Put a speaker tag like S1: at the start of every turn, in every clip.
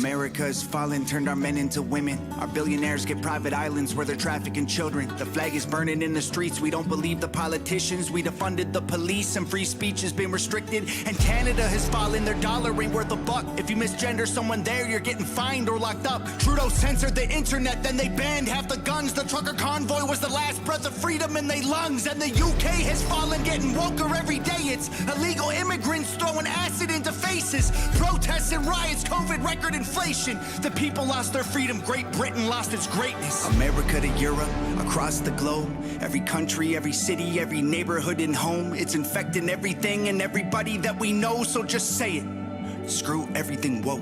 S1: America is fallen, turned our men into women. Our billionaires get private islands where they're trafficking children. The flag is burning in the streets, we don't believe the politicians. We defunded the police and free speech has been restricted. And Canada has fallen, their dollar ain't worth a buck. If you misgender someone there, you're getting fined or locked up. Trudeau censored the internet, then they banned half the guns. The trucker convoy was the last breath of freedom in their lungs. And the UK has fallen, getting woker every day. It's illegal immigrants throwing acid into faces. Protests and riots, COVID record inflation. The people lost their freedom, Great Britain lost its greatness. America to Europe, across the globe. Every country, every city, every neighborhood and home. It's infecting everything and everybody that we know, so just say it. Screw everything woke.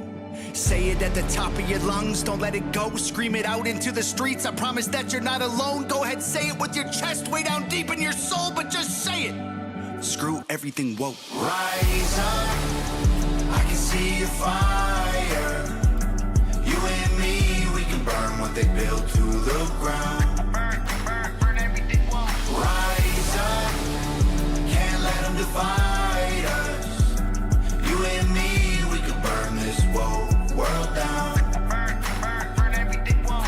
S1: Say it at the top of your lungs, don't let it go. Scream it out into the streets, I promise that you're not alone. Go ahead, say it with your chest way down deep in your soul, but just say it. Screw everything woke.
S2: Rise up, I can see your fire. You and me, we can burn what they built to the ground. Burn everything woke. Rise up, can't let them divide us. You and me, we can burn this woke world down. Burn everything woke.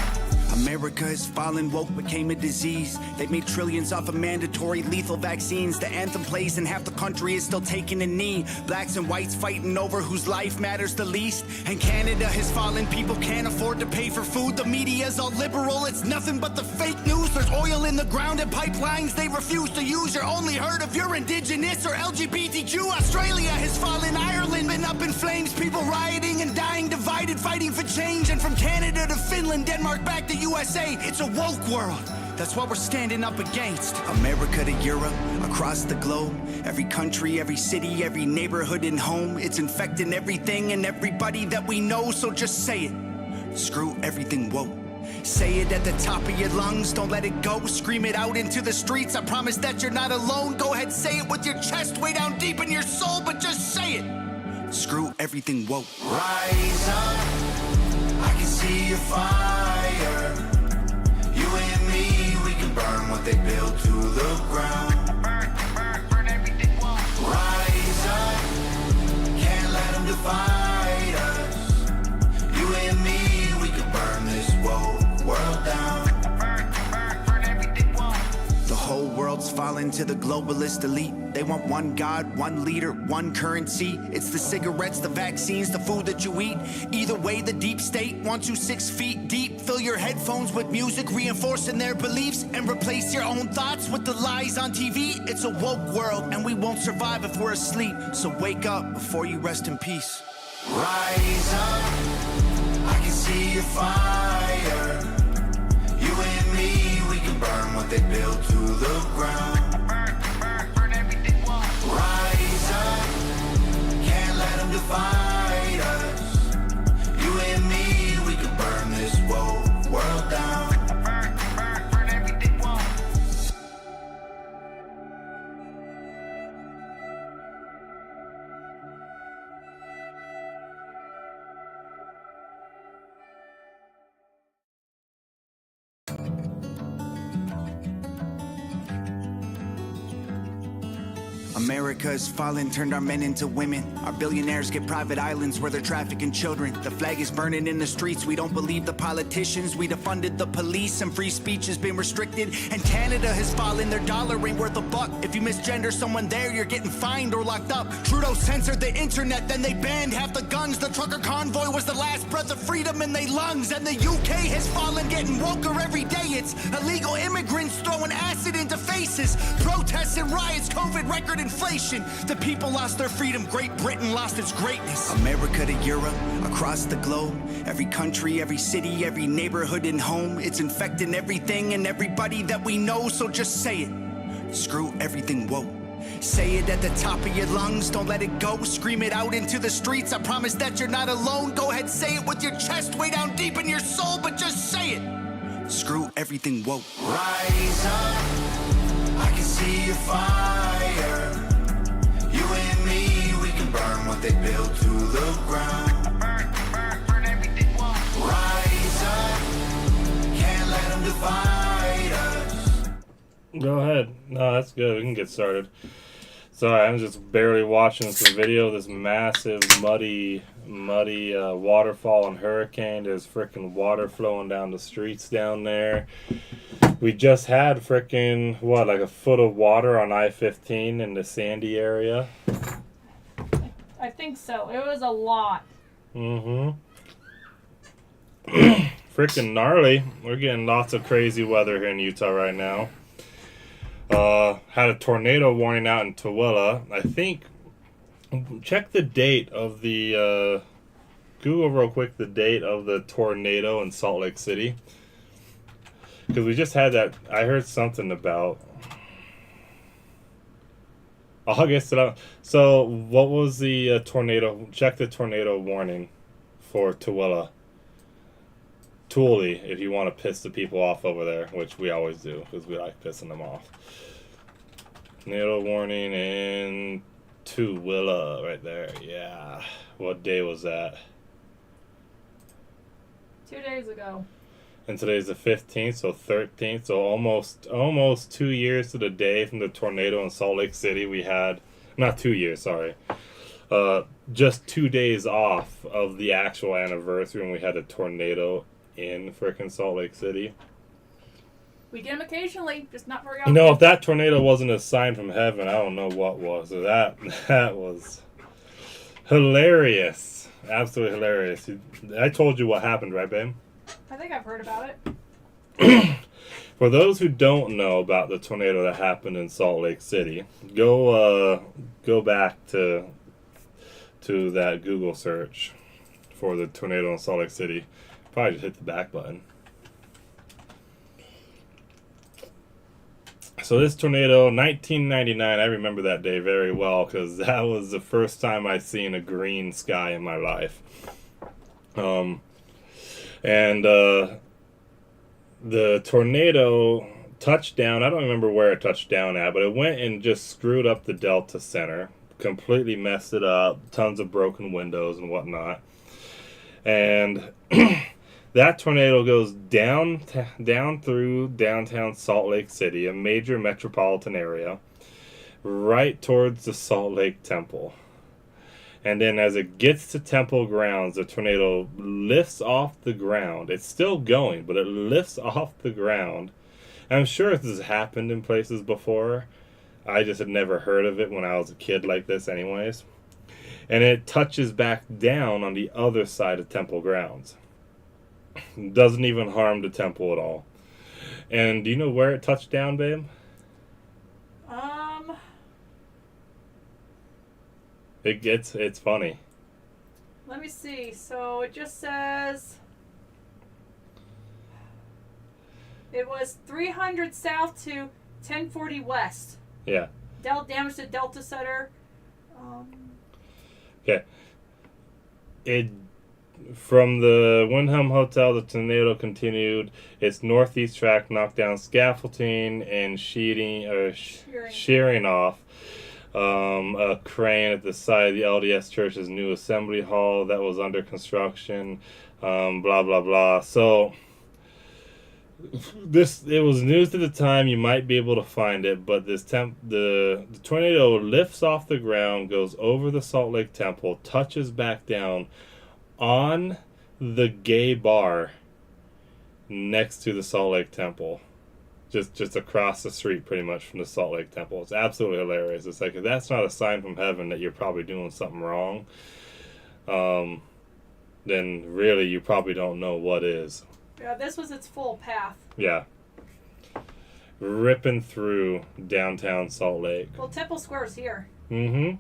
S1: America has fallen, woke became a disease. They've made trillions off of mandatory lethal vaccines. The anthem plays and half the country is still taking a knee. Blacks and whites fighting over whose life matters the least. And Canada has fallen, people can't afford to pay for food. The media's all liberal, it's nothing but the fake news. There's oil in the ground and pipelines they refuse to use. You're only heard if you're Indigenous or LGBTQ. Australia has fallen, Ireland been up in flames. People rioting and dying, divided, fighting for change. And from Canada to Finland, Denmark back to USA, it's a woke world. That's what we're standing up against. America to Europe, across the globe. Every country, every city, every neighborhood and home. It's infecting everything and everybody that we know, so just say it. Screw everything woke. Say it at the top of your lungs, don't let it go. Scream it out into the streets, I promise that you're not alone. Go ahead, say it with your chest way down deep in your soul, but just say it. Screw everything woke.
S2: Rise up, I can see your fire. You and me, we can burn what they built to the ground. Burn everything woke. Rise up, can't let them divide us. You and me, we can burn this woke world down. Burn everything woke.
S1: The whole world's fallen to the globalist elite. They want one God, one leader, one currency. It's the cigarettes, the vaccines, the food that you eat. Either way, the deep state wants you 6 feet deep. Fill your headphones with music, reinforcing their beliefs, and replace your own thoughts with the lies on TV. It's a woke world, and we won't survive if we're asleep. So wake up before you rest in peace.
S2: Rise up, I can see your fire. You and me, we can burn what they built to the ground. Burn everything woke. Rise up, can't let them divide us. You and me, we can burn this woke world down. Burn everything woke.
S1: America has fallen, turned our men into women. Our billionaires get private islands where they're trafficking children. The flag is burning in the streets, we don't believe the politicians. We defunded the police and free speech has been restricted. And Canada has fallen, their dollar ain't worth a buck. If you misgender someone there, you're getting fined or locked up. Trudeau censored the internet, then they banned half the guns. The trucker convoy was the last breath of freedom in their lungs. And the UK has fallen, getting woker every day. It's illegal immigrants throwing acid into faces. Protests and riots, COVID record inflation. The people lost their freedom, Great Britain lost its greatness. America to Europe, across the globe. Every country, every city, every neighborhood and home. It's infecting everything and everybody that we know, so just say it. Screw everything woke. Say it at the top of your lungs, don't let it go. Scream it out into the streets, I promise that you're not alone. Go ahead, say it with your chest way down deep in your soul, but just say it. Screw everything woke.
S2: Rise up, I can see your fire. You and me, we can burn what they built to the ground. Burn everything woke. Rise up, can't let them divide us.
S3: Go ahead. No, that's good. We can get started. Sorry, I'm just barely watching some video of this massive, muddy waterfall and hurricane. There's freaking water flowing down the streets down there. We just had freaking, like a foot of water on I-15 in the Sandy area.
S4: I think so. It was a lot.
S3: Mm-hmm. Freaking gnarly. We're getting lots of crazy weather here in Utah right now. Had a tornado warning out in Tooele. I think, check the date of the, Google real quick the date of the tornado in Salt Lake City. Because we just had that, I heard something about August. So, what was the tornado? Check the tornado warning for Tooele, if you want to piss the people off over there, which we always do, because we like pissing them off. Tornado warning in Tooele, right there. Yeah. What day was that?
S4: 2 days ago.
S3: And today's the 15th, so 13th, so almost 2 years to the day from the tornado in Salt Lake City. We had, not 2 years, sorry, just 2 days off of the actual anniversary when we had a tornado in frickin' Salt Lake City.
S4: We get them occasionally, just not very often.
S3: You know, if that tornado wasn't a sign from heaven, I don't know what was. So that was hilarious. Absolutely hilarious. I told you what happened, right, babe?
S4: I think I've heard about it.
S3: For those who don't know about the tornado that happened in Salt Lake City, go back to that Google search for the tornado in Salt Lake City. Probably just hit the back button. So this tornado, 1999, I remember that day very well because that was the first time I seen a green sky in my life. The tornado touched down. I don't remember where it touched down at, but it went and just screwed up the Delta Center. Completely messed it up. Tons of broken windows and whatnot. And that tornado goes down through downtown Salt Lake City, a major metropolitan area, right towards the Salt Lake Temple. And then as it gets to Temple grounds, the tornado lifts off the ground. It's still going, but it lifts off the ground. And I'm sure this has happened in places before. I just had never heard of it when I was a kid like this anyways. And it touches back down on the other side of Temple grounds. Doesn't even harm the temple at all. And do you know where it touched down, babe? It's funny.
S4: Let me see. So it just says it was 300 south to 1040 west.
S3: Yeah.
S4: Damage to Delta Center.
S3: Okay. From the Wyndham Hotel, the tornado continued its northeast track, knocked down scaffolding and shearing off a crane at the side of the LDS Church's new assembly hall that was under construction. Blah blah blah. So it was news at the time. You might be able to find it, but the tornado lifts off the ground, goes over the Salt Lake Temple, touches back down on the gay bar next to the Salt Lake Temple. Just across the street pretty much from the Salt Lake Temple. It's absolutely hilarious. It's like, if that's not a sign from heaven that you're probably doing something wrong, then really you probably don't know what is.
S4: Yeah, this was its full path.
S3: Yeah. Ripping through downtown Salt Lake.
S4: Well, Temple Square's here.
S3: Mm-hmm.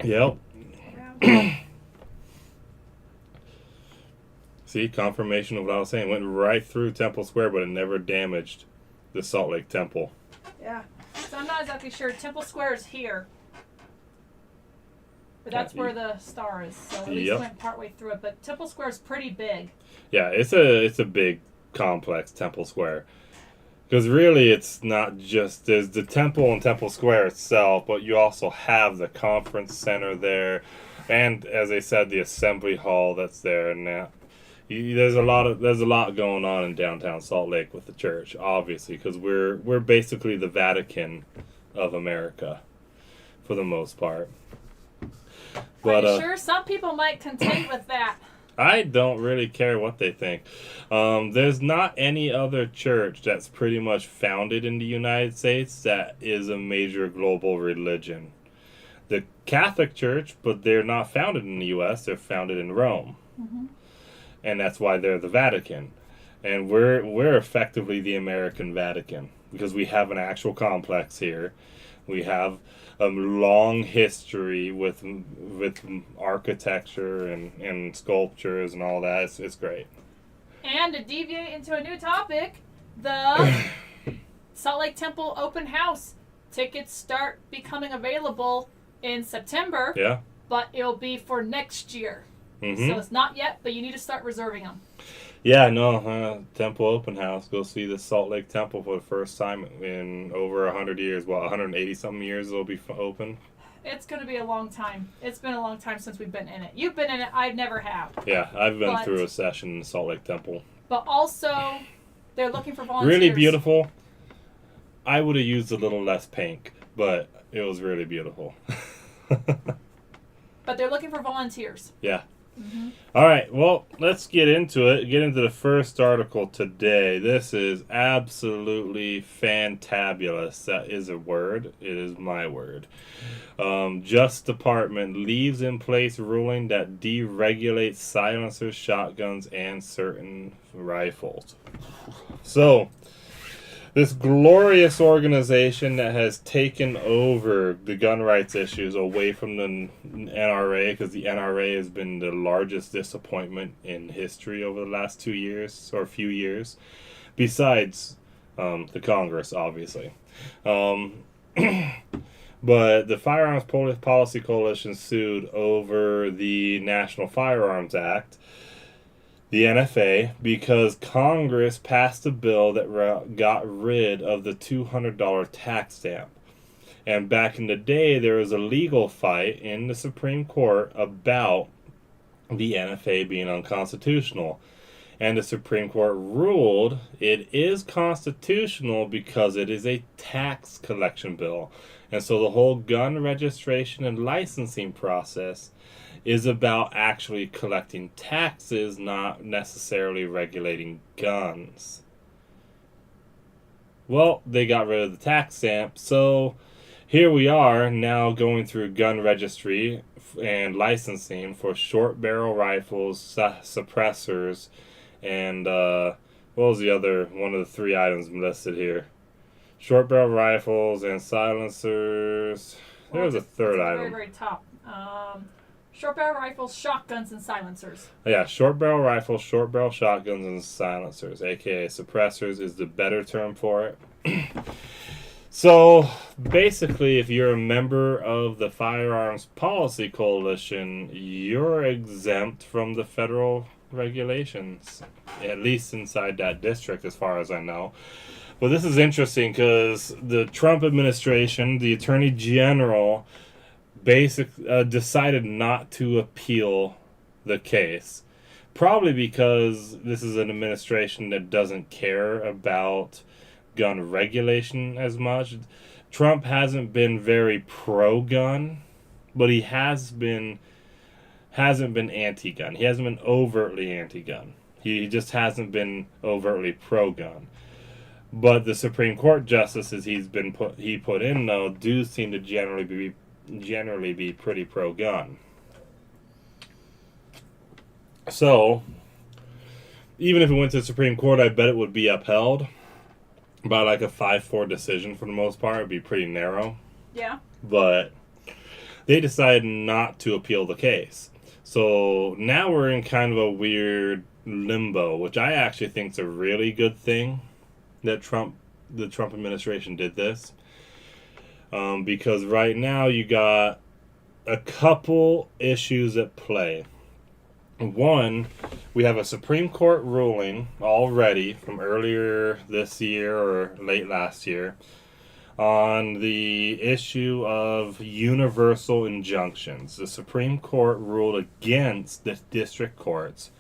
S3: Yep.
S4: Yeah.
S3: See, confirmation of what I was saying. Went right through Temple Square, but it never damaged the Salt Lake Temple.
S4: Yeah. So I'm not exactly sure. Temple Square is here. But that's where the star is. So at least went partway through it. But Temple Square is pretty big.
S3: Yeah, it's a big complex, Temple Square. Because really it's not just, there's the temple and Temple Square itself, but you also have the conference center there. And as I said, the assembly hall that's there now. There's a lot going on in downtown Salt Lake with the church, obviously, because we're basically the Vatican of America, for the most part.
S4: But are you sure? Some people might contend with that.
S3: I don't really care what they think. There's not any other church that's pretty much founded in the United States that is a major global religion. The Catholic Church, but they're not founded in the U.S., they're founded in Rome. Mm-hmm. And that's why they're the Vatican. And we're effectively the American Vatican, because we have an actual complex here. We have a long history with architecture and sculptures and all that. It's great.
S4: And to deviate into a new topic, the Salt Lake Temple open house tickets start becoming available in September.
S3: Yeah.
S4: But it'll be for next year. Mm-hmm. So it's not yet, but you need to start reserving them.
S3: Yeah, no, Temple Open House. Go see the Salt Lake Temple for the first time in over 100 years. 180-something years it'll be open.
S4: It's going to be a long time. It's been a long time since we've been in it. You've been in it. I never have.
S3: Yeah, I've been through a session in the Salt Lake Temple.
S4: But also, they're looking for volunteers.
S3: Really beautiful. I would have used a little less pink, but it was really beautiful.
S4: But they're looking for volunteers.
S3: Yeah. Mm-hmm. All right, well, let's get into it. Get into the first article today. This is absolutely fantabulous. That is a word. It is my word. Justice Department leaves in place ruling that deregulates silencers, shotguns, and certain rifles. So, this glorious organization that has taken over the gun rights issues away from the NRA, because the NRA has been the largest disappointment in history over the last 2 years, or a few years, besides the Congress, obviously. But the Firearms Policy Coalition sued over the National Firearms Act, the NFA, because Congress passed a bill that got rid of the $200 tax stamp. And back in the day, there was a legal fight in the Supreme Court about the NFA being unconstitutional. And the Supreme Court ruled it is constitutional because it is a tax collection bill. And so the whole gun registration and licensing process is about actually collecting taxes, not necessarily regulating guns. Well, they got rid of the tax stamp, so here we are now going through gun registry and licensing for short barrel rifles, suppressors, and what was the other one of the three items listed here? Short barrel rifles and silencers. There was a third item.
S4: Very, very top. Short barrel rifles, shotguns, and silencers.
S3: Yeah, short barrel rifles, short barrel shotguns, and silencers, aka suppressors is the better term for it. So, basically, if you're a member of the Firearms Policy Coalition, you're exempt from the federal regulations, at least inside that district, as far as I know. But this is interesting because the Trump administration, the Attorney General, decided not to appeal the case, probably because this is an administration that doesn't care about gun regulation as much. Trump hasn't been very pro-gun, but he hasn't been anti-gun. He hasn't been overtly anti-gun. He just hasn't been overtly pro-gun. But the Supreme Court justices he put in, though, do seem to generally be pretty pro-gun. So, even if it went to the Supreme Court, I bet it would be upheld by like a 5-4 decision for the most part. It would be pretty narrow.
S4: Yeah.
S3: But they decided not to appeal the case. So now we're in kind of a weird limbo, which I actually think is a really good thing that the Trump administration did this. Because right now you got a couple issues at play. One, we have a Supreme Court ruling already from earlier this year or late last year on the issue of universal injunctions. The Supreme Court ruled against the district courts,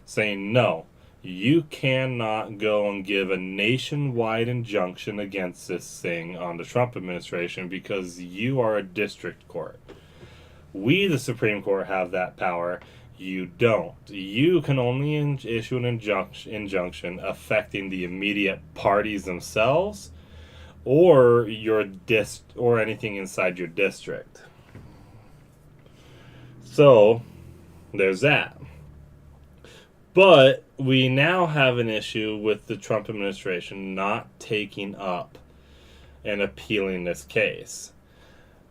S3: saying no, You cannot go and give a nationwide injunction against this thing on the Trump administration because you are a district court. We, the Supreme Court, have that power. You don't. You can only issue an injunction affecting the immediate parties themselves or or anything inside your district. So, there's that. But we now have an issue with the Trump administration not taking up and appealing this case.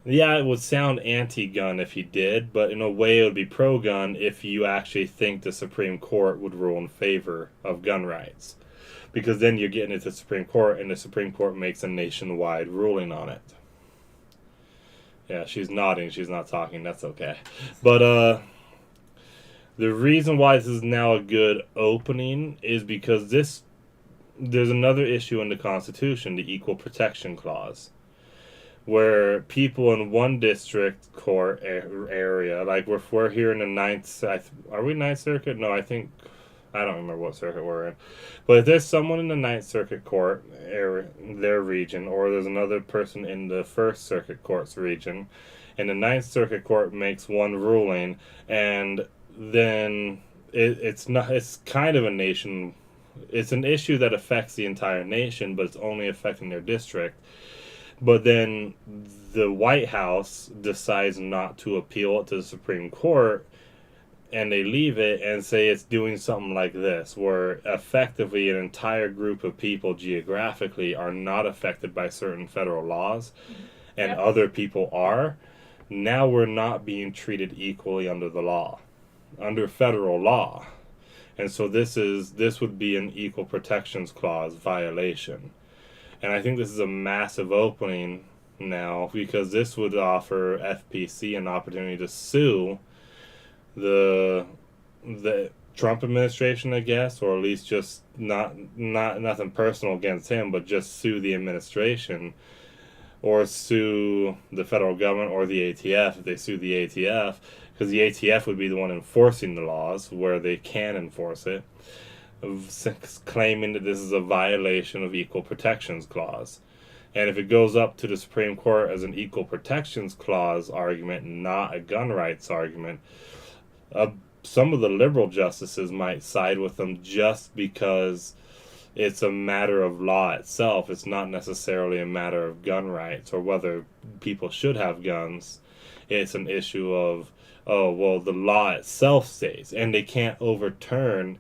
S3: Yeah, it would sound anti-gun if you did, but in a way it would be pro-gun if you actually think the Supreme Court would rule in favor of gun rights. Because then you're getting it to the Supreme Court, and the Supreme Court makes a nationwide ruling on it. Yeah, she's nodding, she's not talking, that's okay. But, the reason why this is now a good opening is because there's another issue in the Constitution, the Equal Protection Clause, where people in one district court area, like if we're here in the Ninth, are we Ninth Circuit? No, I don't remember what circuit we're in. But if there's someone in the Ninth Circuit Court area, their region, or there's another person in the First Circuit Court's region, and the Ninth Circuit Court makes one ruling, and then it's kind of it's an issue that affects the entire nation, but it's only affecting their district. But then the White House decides not to appeal it to the Supreme Court, and they leave it and say it's doing something like this, where effectively an entire group of people geographically are not affected by certain federal laws, and other people are. Now we're not being treated equally under the law. Under federal law. And so this would be an Equal Protections Clause violation. And I think this is a massive opening now, because this would offer FPC an opportunity to sue the Trump administration, I guess, or at least just nothing personal against him, but just sue the administration, or sue the federal government or the ATF if they sue the ATF, because the ATF would be the one enforcing the laws where they can enforce it, claiming that this is a violation of Equal Protections Clause. And if it goes up to the Supreme Court as an Equal Protections Clause argument, not a gun rights argument, some of the liberal justices might side with them just because it's a matter of law itself. It's not necessarily a matter of gun rights or whether people should have guns. It's an issue of, the law itself stays, and they can't overturn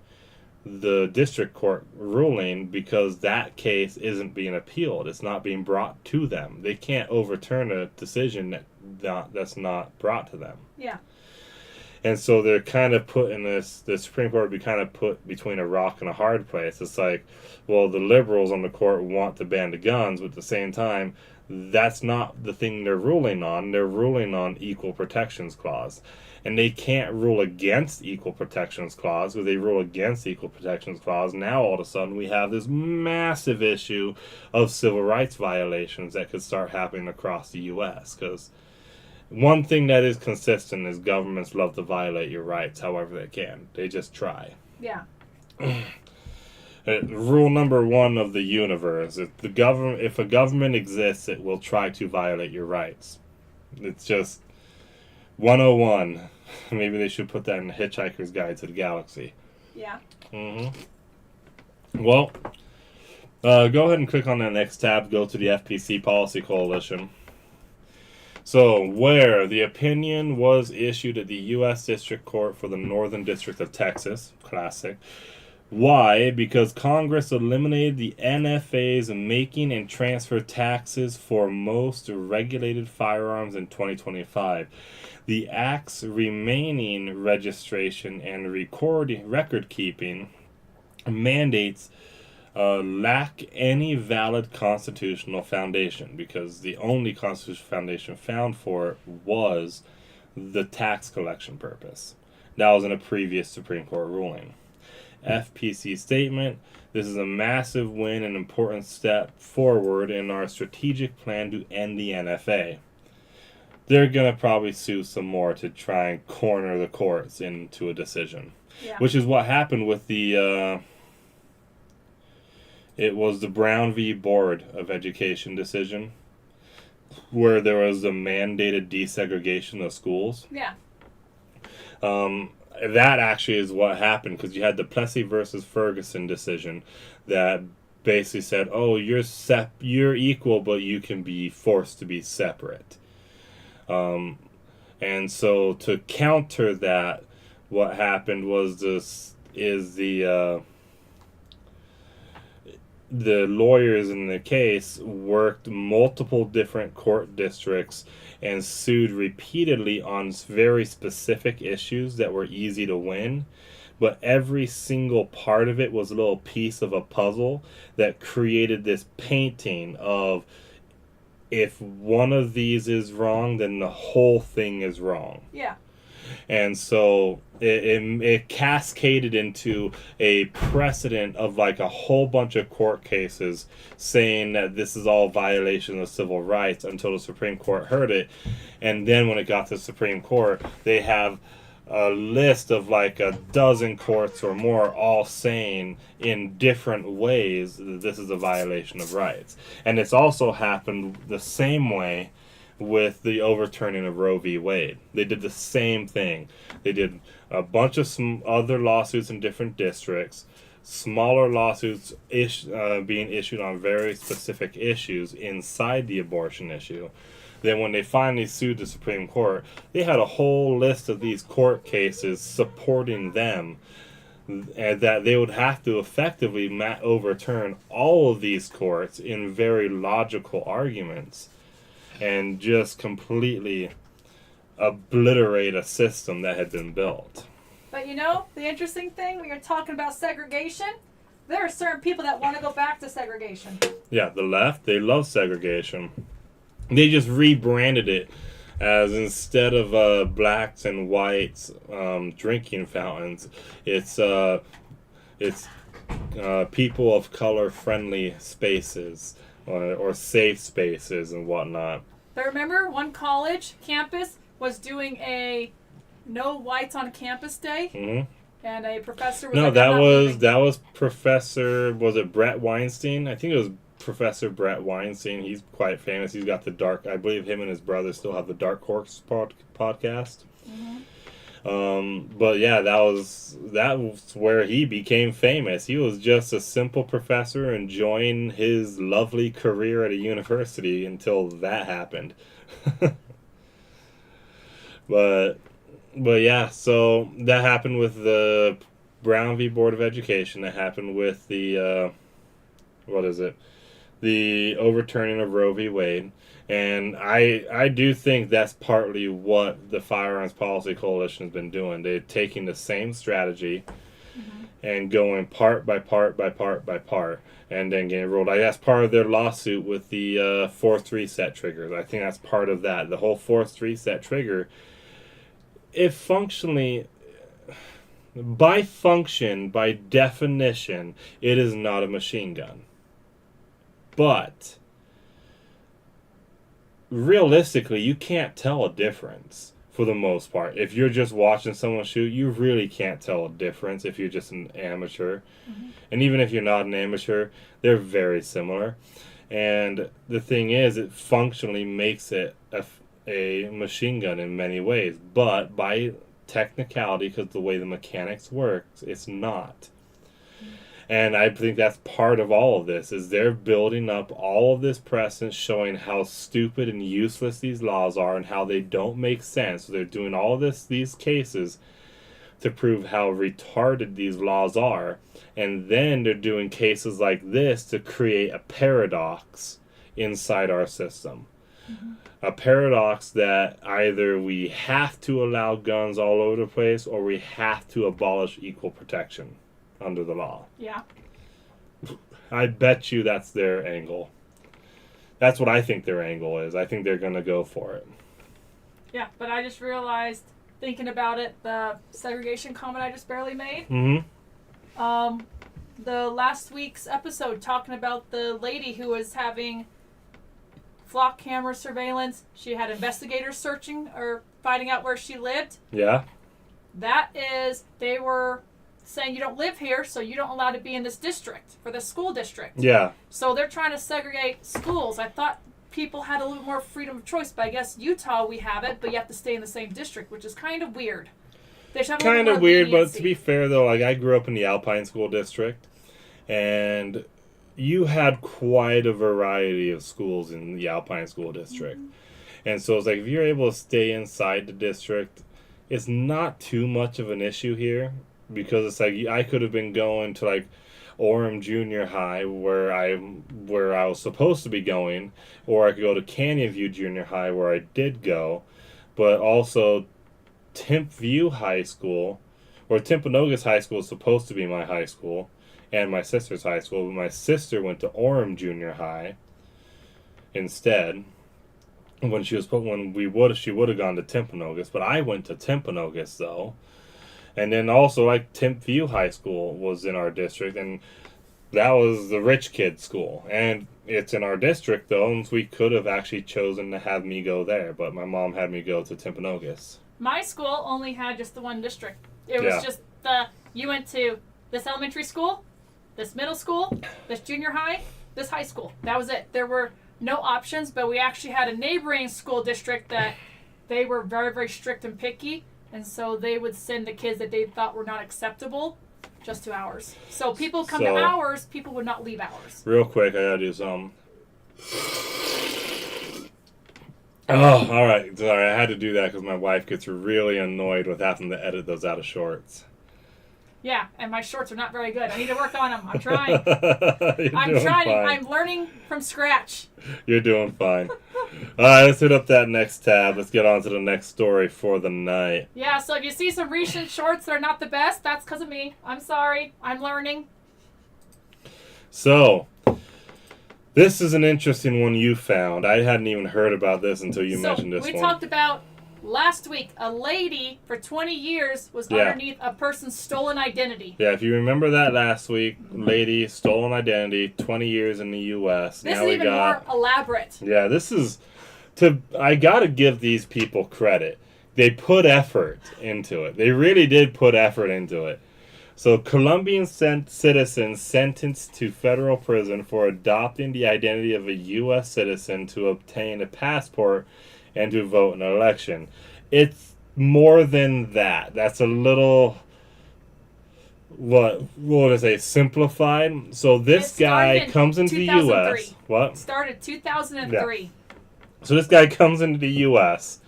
S3: the district court ruling because that case isn't being appealed. It's not being brought to them. They can't overturn a decision that's not brought to them.
S4: Yeah.
S3: And so they're kind of put in the Supreme Court would be kind of put between a rock and a hard place. It's like, well, the liberals on the court want to ban the guns, but at the same time, that's not the thing they're ruling on. They're ruling on Equal Protections Clause. And they can't rule against Equal Protections Clause. If they rule against Equal Protections Clause, now all of a sudden we have this massive issue of civil rights violations that could start happening across the U.S. Because one thing that is consistent is governments love to violate your rights however they can. They just try.
S4: Yeah.
S3: Rule number one of the universe: if a government exists, it will try to violate your rights. It's just 101. Maybe they should put that in the Hitchhiker's Guide to the Galaxy.
S4: Yeah.
S3: Well, go ahead and click on that next tab. Go to the FPC Policy Coalition. So, where the opinion was issued at the U.S. District Court for the Northern District of Texas. Classic. Why? Because Congress eliminated the NFA's making and transfer taxes for most regulated firearms in 2025. The Act's remaining registration and record keeping mandates lack any valid constitutional foundation, because the only constitutional foundation found for it was the tax collection purpose. That was in a previous Supreme Court ruling. FPC statement: this is a massive win and important step forward in our strategic plan to end the NFA. They're going to probably sue some more to try and corner the courts into a decision.
S4: Yeah.
S3: Which is what happened with the It was the Brown v. Board of Education decision, where there was a mandated desegregation of schools.
S4: Yeah.
S3: That actually is what happened, because you had the Plessy versus Ferguson decision that basically said, oh, you're equal, but you can be forced to be separate. And so to counter that, what happened was the lawyers in the case worked multiple different court districts and sued repeatedly on very specific issues that were easy to win. But every single part of it was a little piece of a puzzle that created this painting of, if one of these is wrong, then the whole thing is wrong.
S4: Yeah.
S3: And so it cascaded into a precedent of like a whole bunch of court cases saying that this is all violation of civil rights until the Supreme Court heard it. And then when it got to the Supreme Court, they have a list of like a dozen courts or more all saying in different ways that this is a violation of rights. And it's also happened the same way with the overturning of Roe v. Wade. They did the same thing. They did a bunch of some other lawsuits in different districts, smaller lawsuits being issued on very specific issues inside the abortion issue. Then when they finally sued the Supreme Court, they had a whole list of these court cases supporting them, and that they would have to effectively overturn all of these courts in very logical arguments and just completely obliterate a system that had been built.
S4: But you know, the interesting thing, when you're talking about segregation, there are certain people that want to go back to segregation.
S3: Yeah, the left, they love segregation. They just rebranded it as, instead of blacks and whites drinking fountains, it's people of color friendly spaces or safe spaces and whatnot.
S4: But remember, one college campus was doing a no whites on campus day, and a professor was like,
S3: that was Professor, was it Brett Weinstein? I think it was Professor Brett Weinstein. He's quite famous. He's got I believe him and his brother still have the Dark Horse podcast. But yeah, that was where he became famous. He was just a simple professor enjoying his lovely career at a university until that happened. But yeah, so that happened with the Brown v. Board of Education. That happened with the the overturning of Roe v. Wade. And I do think that's partly what the Firearms Policy Coalition has been doing. They're taking the same strategy and going part by part by part by part, and then getting ruled. That's part of their lawsuit with the forced reset triggers. I think that's part of that. The whole forced reset trigger, it functionally, by function, by definition, it is not a machine gun. But realistically, you can't tell a difference for the most part. If you're just watching someone shoot, you really can't tell a difference if you're just an amateur. And even if you're not an amateur, they're very similar. And the thing is, it functionally makes it a machine gun in many ways. But by technicality, because the way the mechanics works, it's not. And I think that's part of all of this, is they're building up all of this precedent showing how stupid and useless these laws are and how they don't make sense. So they're doing all of these cases to prove how retarded these laws are. And then they're doing cases like this to create a paradox inside our system. A paradox that either we have to allow guns all over the place or we have to abolish equal protection under the law.
S4: Yeah.
S3: I bet you that's their angle. That's what I think their angle is. I think they're going to go for it.
S4: Yeah, but I just realized, thinking about it, the segregation comment I just barely made. The last week's episode talking about the lady who was having flock camera surveillance. She had investigators searching or finding out where she lived.
S3: Yeah.
S4: That is, they were saying you don't live here, so you don't allow to be in this district, for this school district.
S3: Yeah.
S4: So they're trying to segregate schools. I thought people had a little more freedom of choice, but I guess Utah we have it, but you have to stay in the same district, which is kind of weird. They should have a little
S3: Kind of
S4: more
S3: weird, but
S4: leniency.
S3: to be fair though, like I grew up in the Alpine School District, and you had quite a variety of schools in the Alpine School District. And so it's like if you're able to stay inside the district, it's not too much of an issue here, because it's like I could have been going to like Orem Junior High where I was supposed to be going, or I could go to Canyon View Junior High where I did go, but also Temp View High School, or Timpanogos High School is supposed to be my high school, and my sister's high school, but my sister went to Orem Junior High instead. When she would have gone to Timpanogos, but I went to Timpanogos though. And then also like Temp View High School was in our district, and that was the rich kid school. And it's in our district though, and we could have actually chosen to have me go there, but my mom had me go to Timpanogos.
S4: My school only had just the one district. It was just you went to this elementary school, this middle school, this junior high, this high school. That was it. There were no options, but we actually had a neighboring school district that they were very, very strict and picky, and so they would send the kids that they thought were not acceptable just to ours. So people come to ours, people would not leave ours.
S3: Real quick, I gotta do something. Oh, alright. Sorry, I had to do that because my wife gets really annoyed with having to edit those out of shorts.
S4: Yeah, and my shorts are not very good. I need to work on them. I'm trying.
S3: I'm
S4: trying.
S3: fine.
S4: I'm learning from scratch.
S3: You're doing fine. Alright, let's hit up that next tab. Let's get on to the next story for the night.
S4: Yeah, so if you see some recent shorts that are not the best, that's because of me. I'm sorry. I'm learning.
S3: So, this is an interesting one you found. I hadn't even heard about this until you mentioned this one.
S4: We talked about last week, a lady for 20 years was underneath a person's stolen identity.
S3: Yeah, if you remember that last week, lady, stolen identity, 20 years in the U.S.
S4: This
S3: now
S4: is
S3: we
S4: even more elaborate.
S3: Yeah, this is... I gotta give these people credit. They put effort into it. They really did put effort into it. So, Colombian citizen sentenced to federal prison for adopting the identity of a U.S. citizen to obtain a passport and to vote in an election. It's more than that. That's a little, what would I say, simplified. So this guy comes into the U.S. What?
S4: Started 2003.
S3: Yeah. So this guy comes into the U.S.,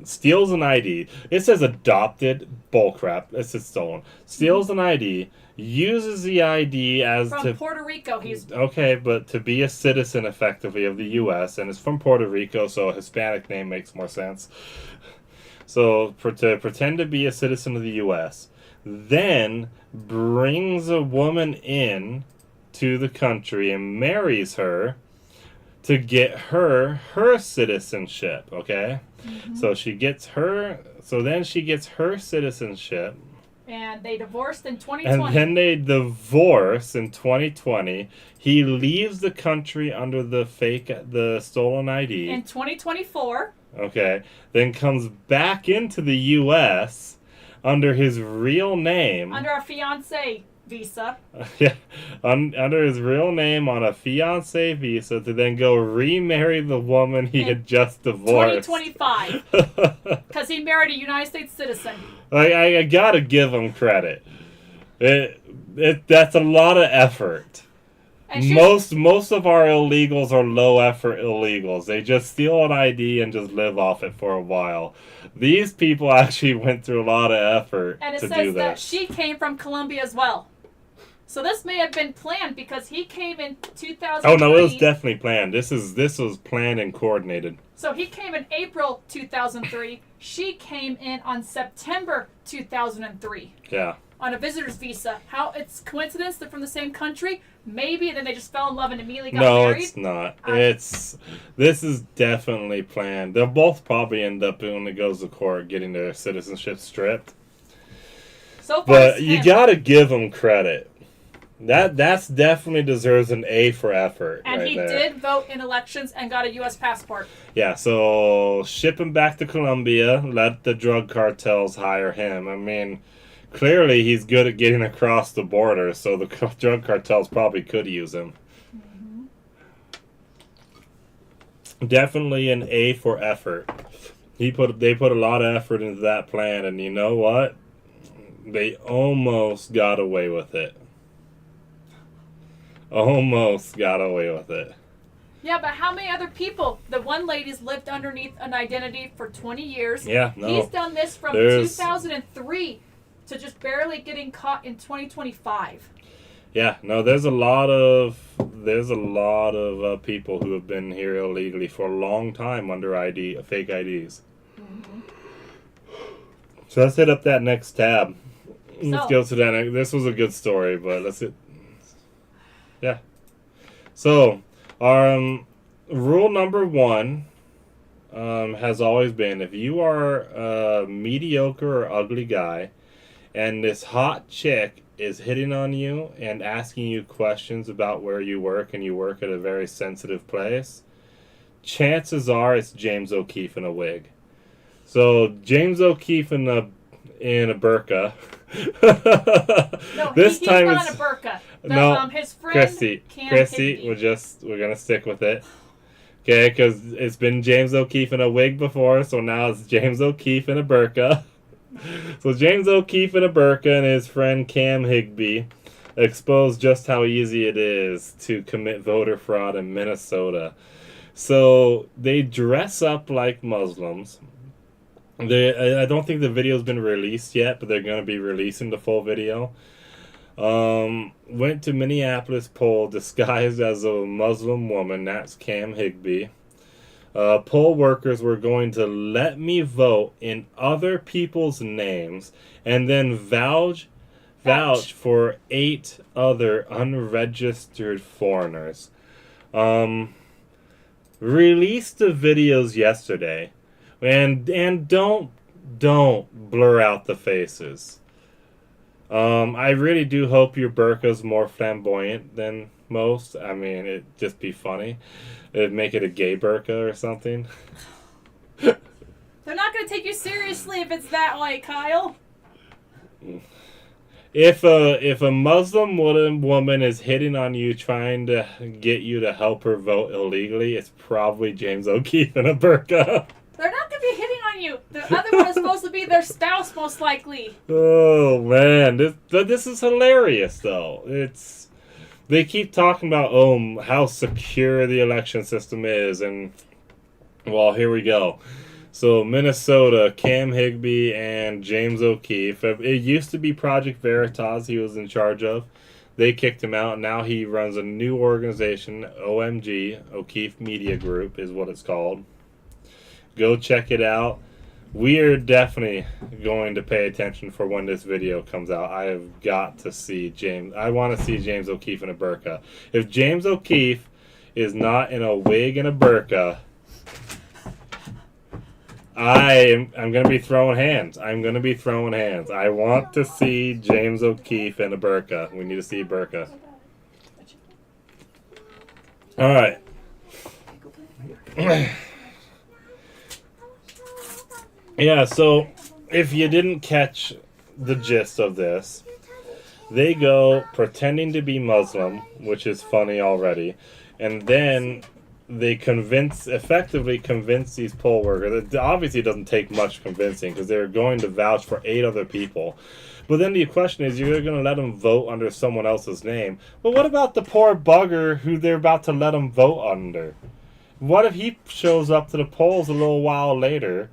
S3: steals an ID. It says adopted, bullcrap. It says stolen. Steals an ID, uses the ID as
S4: from Puerto Rico. He's
S3: okay, but to be a citizen effectively of the U.S. and it's from Puerto Rico, so a Hispanic name makes more sense. So to pretend to be a citizen of the U.S., then brings a woman in to the country and marries her to get her citizenship. Okay, so she gets her. So then she gets her citizenship.
S4: And they divorced in 2020.
S3: And then they divorce in 2020. He leaves the country under the stolen ID.
S4: In 2024.
S3: Okay. Then comes back into the U.S. under his real name.
S4: Under a fiancé visa.
S3: Yeah. Under his real name on a fiancé visa to then go remarry the woman he had just divorced.
S4: 2025. Because he married a United States citizen.
S3: I gotta give him credit. That's a lot of effort. Most of our illegals are low effort illegals. They just steal an ID and just live off it for a while. These people actually went through a lot of effort to do this.
S4: And it says that she came from Colombia as well. So this may have been planned because he came in 2003.
S3: Oh no, it was definitely planned. This was planned and coordinated.
S4: So he came in April 2003. She came in on September 2003.
S3: Yeah.
S4: On a visitor's visa. How it's coincidence they're from the same country? Maybe, and then they just fell in love and immediately got married?
S3: No, it's not. This is definitely planned. They'll both probably end up, when it goes to court, getting their citizenship stripped.
S4: So far,
S3: but you gotta give them credit. That's definitely deserves an A for effort.
S4: And
S3: right
S4: he
S3: there.
S4: did vote in elections and got a U.S. passport.
S3: Yeah, so ship him back to Colombia. Let the drug cartels hire him. I mean, Clearly, he's good at getting across the border, so the drug cartels probably could use him. Definitely an A for effort. They put a lot of effort into that plan, and you know what? They almost got away with it. Almost got away with it.
S4: Yeah, but how many other people? The one lady's lived underneath an identity for 20 years.
S3: Yeah, no.
S4: He's done this from 2003 to just barely getting caught in 2025.
S3: Yeah, no. There's a lot of people who have been here illegally for a long time under fake IDs. Mm-hmm. So let's hit up that next tab. Let's go to that. This was a good story, but let's hit. Yeah. So, rule number 1 has always been, if you are a mediocre or ugly guy and this hot chick is hitting on you and asking you questions about where you work, and you work at a very sensitive place, chances are it's James O'Keefe in a wig. So James O'Keefe in a burqa.
S4: No,
S3: this
S4: he's
S3: time
S4: not
S3: it's
S4: a burqa. His friend
S3: Christy, we're gonna stick with it. Okay, because it's been James O'Keefe in a wig before, so now it's James O'Keefe in a burqa. So James O'Keefe in a burqa and his friend Cam Higbee exposed just how easy it is to commit voter fraud in Minnesota. So they dress up like Muslims. I don't think the video's been released yet, but they're going to be releasing the full video. Went to Minneapolis poll disguised as a Muslim woman. That's Cam Higbee. Poll workers were going to let me vote in other people's names and then vouch for 8 other unregistered foreigners. Released the videos yesterday, and don't blur out the faces. I really do hope your burqa's more flamboyant than most. I mean, it'd just be funny. It'd make it a gay burqa or something.
S4: They're not going to take you seriously if it's that way, Kyle.
S3: If a Muslim woman is hitting on you trying to get you to help her vote illegally, it's probably James O'Keefe in a burqa.
S4: They're not going to be hitting on you. The other one is supposed to be their spouse, most likely.
S3: Oh, man. This is hilarious, though. They keep talking about, how secure the election system is, and, well, here we go. So, Minnesota, Cam Higbee and James O'Keefe. It used to be Project Veritas he was in charge of. They kicked him out, and now he runs a new organization, OMG, O'Keefe Media Group is what it's called. Go check it out. We are definitely going to pay attention for when this video comes out. I have got to see James. I want to see James O'Keefe in a burqa. If James O'Keefe is not in a wig and a burqa, I'm going to be throwing hands. I want to see James O'Keefe in a burqa. We need to see burqa. All right. Yeah, so if you didn't catch the gist of this, they go pretending to be Muslim, which is funny already, and then they effectively convince these poll workers. It obviously doesn't take much convincing because they're going to vouch for 8 other people. But then the question is, you're going to let them vote under someone else's name. But what about the poor bugger who they're about to let them vote under? What if he shows up to the polls a little while later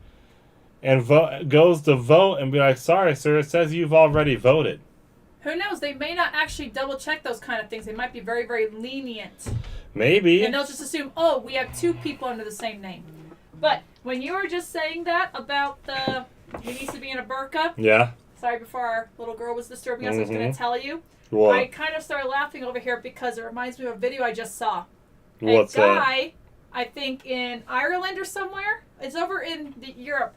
S3: and goes to vote and be like, sorry, sir, it says you've already voted?
S4: Who knows? They may not actually double check those kind of things. They might be very, very lenient.
S3: Maybe.
S4: And they'll just assume, we have 2 people under the same name. But when you were just saying that about he needs to be in a burqa.
S3: Yeah.
S4: Sorry, before our little girl was disturbing us, I was going to tell you.
S3: What?
S4: I kind of started laughing over here because it reminds me of a video I just saw.
S3: What's that?
S4: A guy, I think in Ireland or somewhere. It's over in Europe.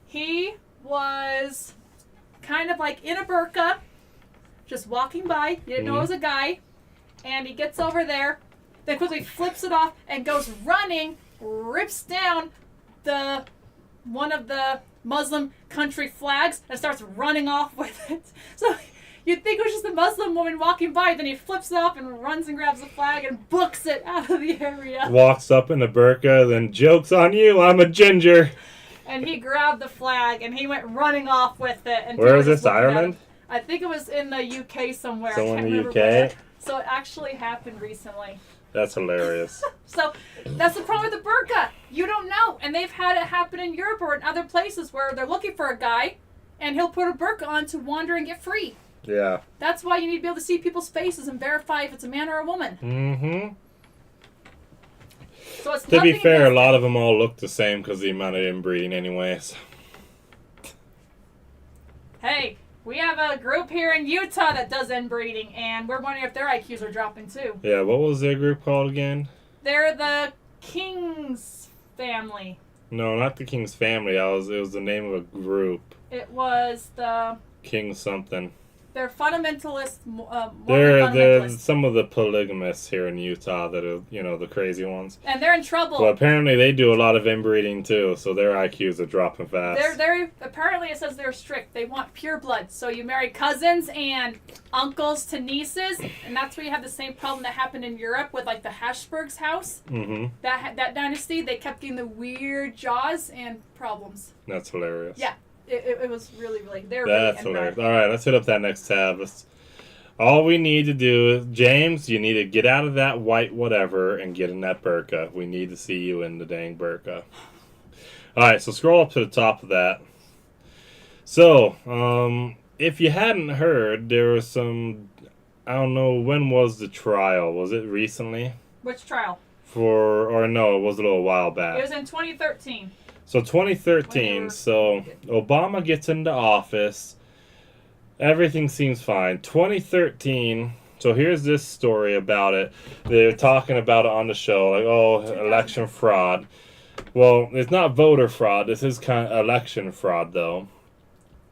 S4: He was kind of like in a burqa, just walking by. You didn't know it was a guy. And he gets over there, then quickly flips it off and goes running, rips down the one of the Muslim country flags and starts running off with it. So you'd think it was just a Muslim woman walking by, then he flips it up and runs and grabs the flag and books it out of the area.
S3: Walks up in the burqa, then joke's on you, I'm a ginger.
S4: And he grabbed the flag and he went running off with it. And
S3: Where
S4: people
S3: is
S4: just
S3: this,
S4: looking at
S3: Ireland?
S4: him. I think it was in the UK somewhere.
S3: So
S4: I
S3: in
S4: can't
S3: the
S4: remember
S3: UK?
S4: where. So it actually happened recently.
S3: That's hilarious.
S4: So that's the problem with the burqa. You don't know. And they've had it happen in Europe or in other places where they're looking for a guy and he'll put a burqa on to wander and get free.
S3: Yeah.
S4: That's why you need to be able to see people's faces and verify if it's a man or a woman.
S3: Mm-hmm.
S4: So it's
S3: To be
S4: nothing
S3: fair, a
S4: against-
S3: lot of them all look the same because the amount of inbreeding anyways.
S4: Hey, we have a group here in Utah that does inbreeding, and we're wondering if their IQs are dropping too.
S3: Yeah, what was their group called again?
S4: They're the King's family.
S3: No, not the King's Family. It was the name of a group.
S4: It was the...
S3: King something.
S4: They're fundamentalists.
S3: They're
S4: fundamentalists.
S3: some of the polygamists here in Utah that are, the crazy ones.
S4: And they're in trouble.
S3: Well, apparently they do a lot of inbreeding too, so their IQs are dropping fast.
S4: They're apparently it says they're strict. They want pure blood. So you marry cousins and uncles to nieces, and that's where you have the same problem that happened in Europe with like the Habsburgs house.
S3: Mm-hmm.
S4: That dynasty, they kept getting the weird jaws and problems.
S3: That's hilarious.
S4: Yeah, it was really they're
S3: That's
S4: really
S3: hilarious.
S4: inbred.
S3: All right, let's hit up that next tab. All we need to do is, James, you need to get out of that white whatever and get in that burqa. We need to see you in the dang burqa. All right, so scroll up to the top of that. So, if you hadn't heard, there was some, I don't know, when was the trial? Was it recently?
S4: Which trial?
S3: Or no, it was a little while back.
S4: It was in 2013.
S3: So 2013, so Obama gets into office. Everything seems fine. 2013, so here's this story about it. They're talking about it on the show, like, oh, election fraud. Well, it's not voter fraud. This is kind of election fraud, though.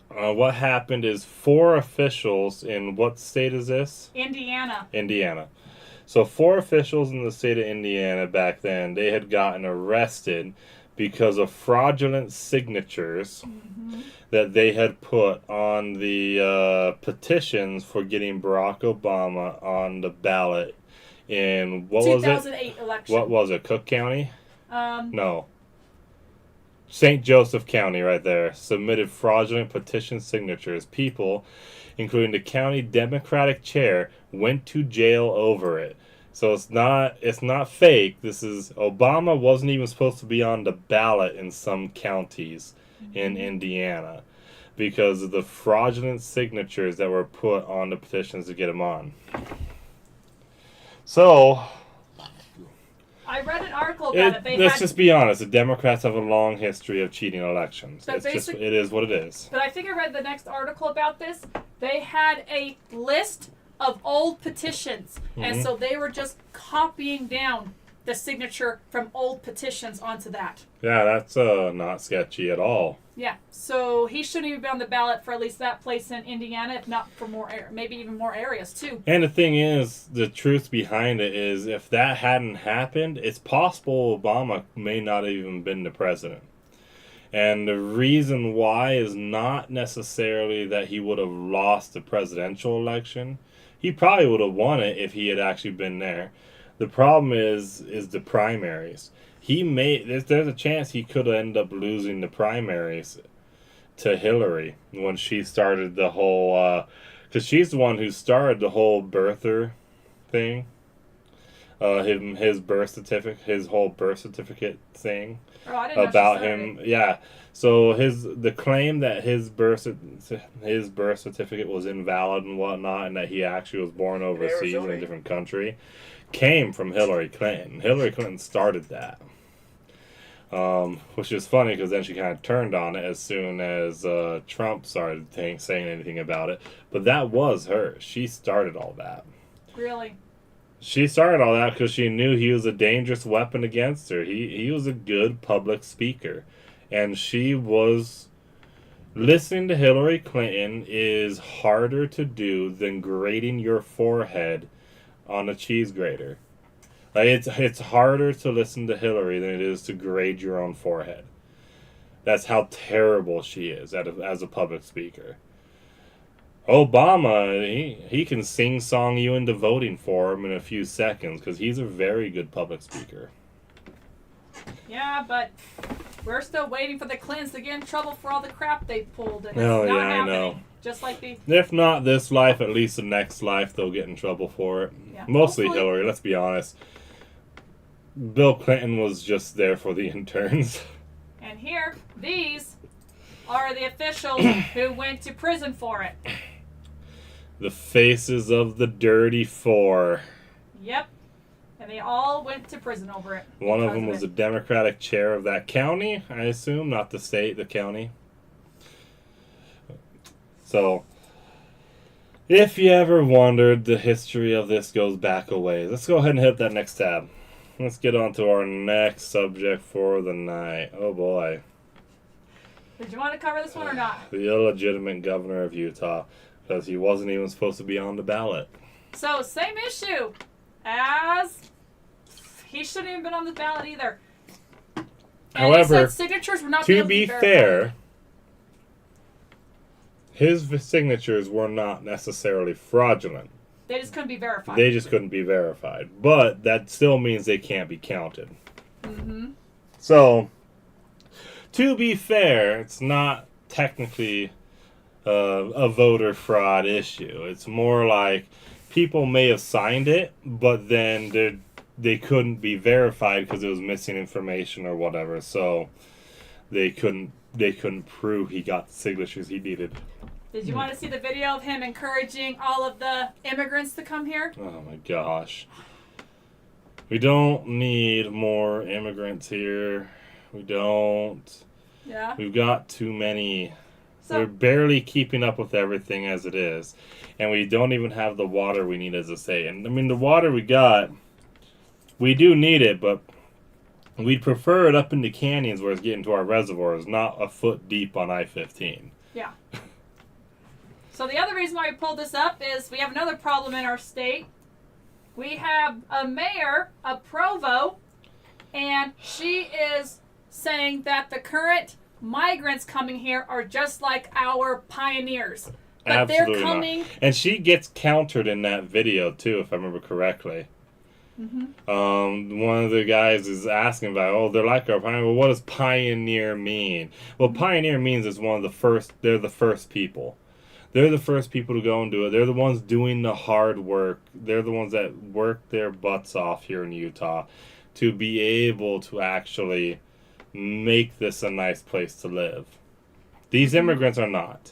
S3: What happened is 4 officials in, what state is this?
S4: Indiana.
S3: Indiana. So 4 officials in the state of Indiana back then, they had gotten arrested because of fraudulent signatures that they had put on the petitions for getting Barack Obama on the ballot in, what was it?
S4: 2008 election.
S3: What was it, Cook County?
S4: No.
S3: St. Joseph County right there submitted fraudulent petition signatures. People, including the county Democratic chair, went to jail over it. So it's not fake. This is, Obama wasn't even supposed to be on the ballot in some counties in Indiana because of the fraudulent signatures that were put on the petitions to get him on. So
S4: I read an article about it.
S3: Let's just be honest. The Democrats have a long history of cheating elections.
S4: But
S3: It is what it is.
S4: But I think I read the next article about this. They had a list of old petitions, and so they were just copying down the signature from old petitions onto that.
S3: Yeah, that's not sketchy at all.
S4: Yeah, so he shouldn't even be on the ballot for at least that place in Indiana, if not for more, maybe even more areas too.
S3: And the thing is, the truth behind it is, if that hadn't happened, it's possible Obama may not have even been the president. And the reason why is not necessarily that he would have lost the presidential election. He probably would have won it if he had actually been there. The problem is the primaries. There's a chance he could end up losing the primaries to Hillary when she started the whole, because she's the one who started the whole birther thing. His whole birth certificate thing.
S4: Oh, I didn't know
S3: About
S4: she started
S3: him, yeah. So the claim that his birth certificate was invalid and whatnot, and that he actually was born overseas in a different country, came from Hillary Clinton. Hillary Clinton started that, which is funny because then she kind of turned on it as soon as Trump started saying anything about it. But that was her. She started all that.
S4: Really?
S3: She started all that because she knew he was a dangerous weapon against her. He was a good public speaker. And she was... Listening to Hillary Clinton is harder to do than grating your forehead on a cheese grater. Like it's harder to listen to Hillary than it is to grade your own forehead. That's how terrible she is as a public speaker. Obama, he can sing-song you into voting for him in a few seconds because he's a very good public speaker.
S4: Yeah, but we're still waiting for the Clintons to get in trouble for all the crap they pulled, and it's
S3: Oh,
S4: not
S3: yeah, I
S4: happening.
S3: know.
S4: Just like the
S3: If not this life, at least the next life, they'll get in trouble for it.
S4: Yeah,
S3: Mostly
S4: hopefully.
S3: Hillary, let's be honest. Bill Clinton was just there for the interns.
S4: and here these are the officials who went to prison for it.
S3: The faces of the dirty four.
S4: Yep, and they all went to prison over it.
S3: One of
S4: because
S3: them was the
S4: it.
S3: Democratic chair of that county, I assume, not the state, the county. So, if you ever wondered, the history of this goes back a ways. Let's go ahead and hit that next tab. Let's get on to our next subject for the night. Oh boy.
S4: Did you want to cover this one or not?
S3: The illegitimate governor of Utah, because he wasn't even supposed to be on the ballot.
S4: So same issue as he shouldn't even been on the ballot either. And
S3: However,
S4: he said signatures were not
S3: to
S4: able
S3: be
S4: verified.
S3: fair, his signatures were not necessarily fraudulent.
S4: They just couldn't be verified.
S3: They just couldn't be verified. But that still means they can't be counted.
S4: Mm-hmm.
S3: So, to be fair, it's not technically a voter fraud issue. It's more like people may have signed it, but then they couldn't be verified because it was missing information or whatever. So they couldn't prove he got the signatures he needed.
S4: Did you want to see the video of him encouraging all of the immigrants to come here?
S3: Oh my gosh. We don't need more immigrants here. We don't.
S4: Yeah.
S3: We've got too many.
S4: So
S3: We're barely keeping up with everything as it is. And we don't even have the water we need as a state. And I mean, the water we got, we do need it, but we'd prefer it up in the canyons where it's getting to our reservoirs, not a foot deep on I-15.
S4: yeah. So the other reason why we pulled this up is we have another problem in our state. We have a mayor of Provo, and she is saying that the current migrants coming here are just like our pioneers. But
S3: Absolutely
S4: they're coming.
S3: not. And she gets countered in that video too, if I remember correctly. One of the guys is asking about, they're like our pioneer. Well, what does pioneer mean? Well, pioneer means it's one of the first. They're the first people. They're the first people to go and do it. They're the ones doing the hard work. They're the ones that work their butts off here in Utah to be able to actually make this a nice place to live. These immigrants are not.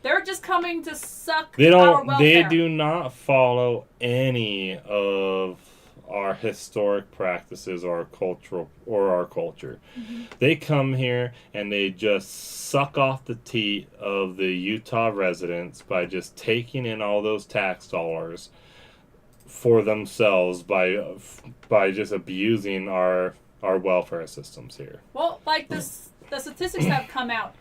S4: They're just coming to suck
S3: They
S4: our
S3: don't.
S4: welfare.
S3: They do not follow any of our historic practices or our culture. They come here and they just suck off the teat of the Utah residents by just taking in all those tax dollars for themselves by just abusing our welfare systems here.
S4: Well, like this, the statistics have come out.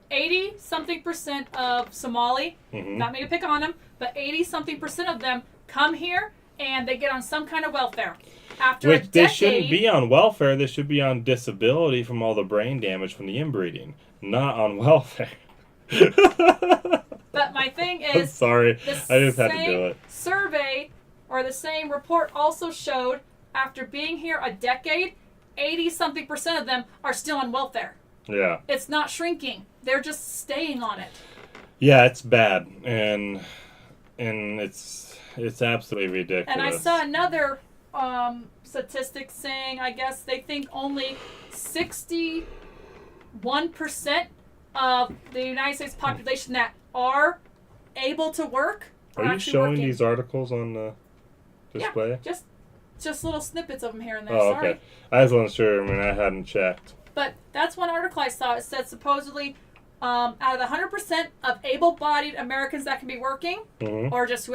S4: 80-something% of Somali, not me to pick on them, but 80-something% of them come here and they get on some kind of welfare. After a
S3: Which they
S4: decade,
S3: shouldn't be on welfare. They should be on disability from all the brain damage from the inbreeding, not on welfare.
S4: but my thing
S3: I'm
S4: is,
S3: sorry.
S4: the
S3: I just had to
S4: same
S3: do it.
S4: survey or the same report also showed after being here a decade, 80-something% of them are still on welfare.
S3: Yeah.
S4: It's not shrinking. They're just staying on it.
S3: Yeah, it's bad. And it's absolutely ridiculous.
S4: And I saw another statistic saying, I guess they think only 61% of the United States population that are able to work are
S3: Are you
S4: actually
S3: showing
S4: working.
S3: these articles on the display?
S4: Yeah, just little snippets of them here and there.
S3: Oh,
S4: Sorry.
S3: okay. I just wasn't sure. I mean, I hadn't checked.
S4: But that's one article I saw. It said supposedly out of the 100% of able-bodied Americans that can be working, or just who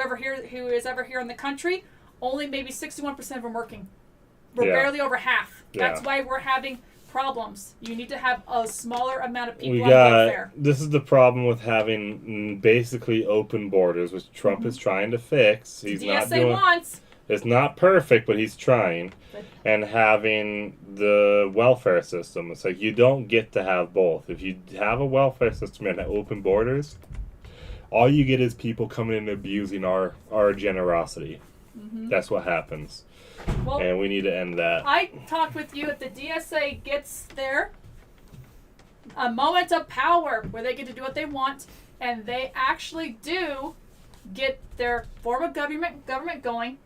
S4: is ever here in the country, only maybe 61% of them working. We're barely over half. That's why we're having problems. You need to have a smaller amount of people on welfare.
S3: This is the problem with having basically open borders, which Trump is trying to fix. He's not
S4: DSA
S3: doing.
S4: wants.
S3: It's not perfect, but he's trying. And having the welfare system. It's like you don't get to have both. If you have a welfare system and open borders, all you get is people coming in and abusing our generosity. Mm-hmm. That's what happens. Well, and we need to end that.
S4: I talked with you, if the DSA gets there, a moment of power where they get to do what they want, and they actually do get their form of government going.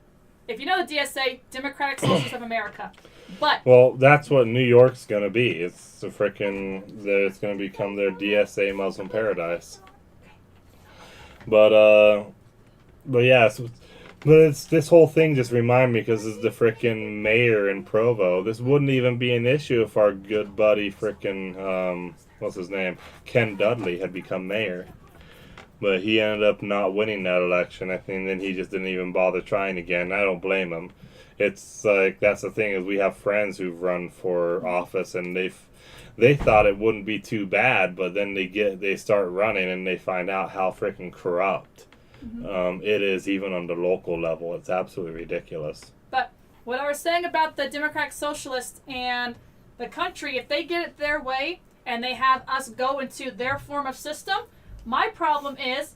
S4: If you know the DSA, Democratic Socialists of America. But
S3: well, that's what New York's gonna be. It's it's gonna become their DSA Muslim paradise. But yeah, but it's this whole thing just reminded me because it's the frickin' mayor in Provo. This wouldn't even be an issue if our good buddy frickin' what's his name, Ken Dudley had become mayor. But he ended up not winning that election. I think then he just didn't even bother trying again. I don't blame him. It's like that's the thing is we have friends who've run for office and they thought it wouldn't be too bad, but then they start running and they find out how freaking corrupt it is even on the local level. It's absolutely ridiculous.
S4: But what I was saying about the Democratic Socialists and the country, if they get it their way and they have us go into their form of system, my problem is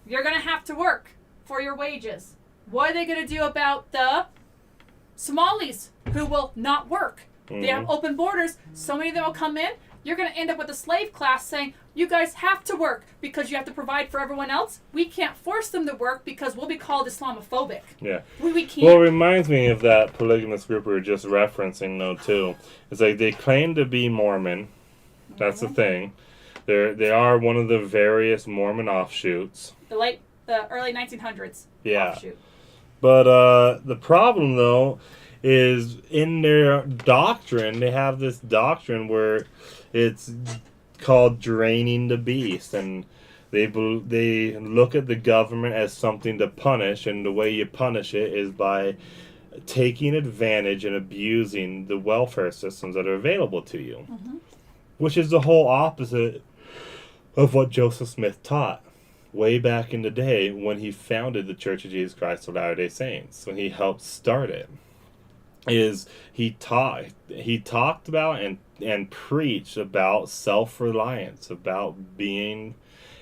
S4: you're going to have to work for your wages. What are they going to do about the Somalis who will not work? Mm-hmm. They have open borders. So many of them will come in. You're going to end up with a slave class saying, you guys have to work because you have to provide for everyone else. We can't force them to work because we'll be called Islamophobic.
S3: Yeah.
S4: We can't.
S3: Well, it reminds me of that polygamous group we were just referencing, though, too. It's like they claim to be Mormon. That's the thing. They are one of the various Mormon offshoots.
S4: The early 1900s offshoot.
S3: But the problem, though, is in their doctrine, they have this doctrine where it's called draining the beast. And they look at the government as something to punish, and the way you punish it is by taking advantage and abusing the welfare systems that are available to you. Mm-hmm. Which is the whole opposite of what Joseph Smith taught way back in the day when he founded the Church of Jesus Christ of Latter-day Saints, when he helped start it. Is he talked about and preached about self-reliance, about being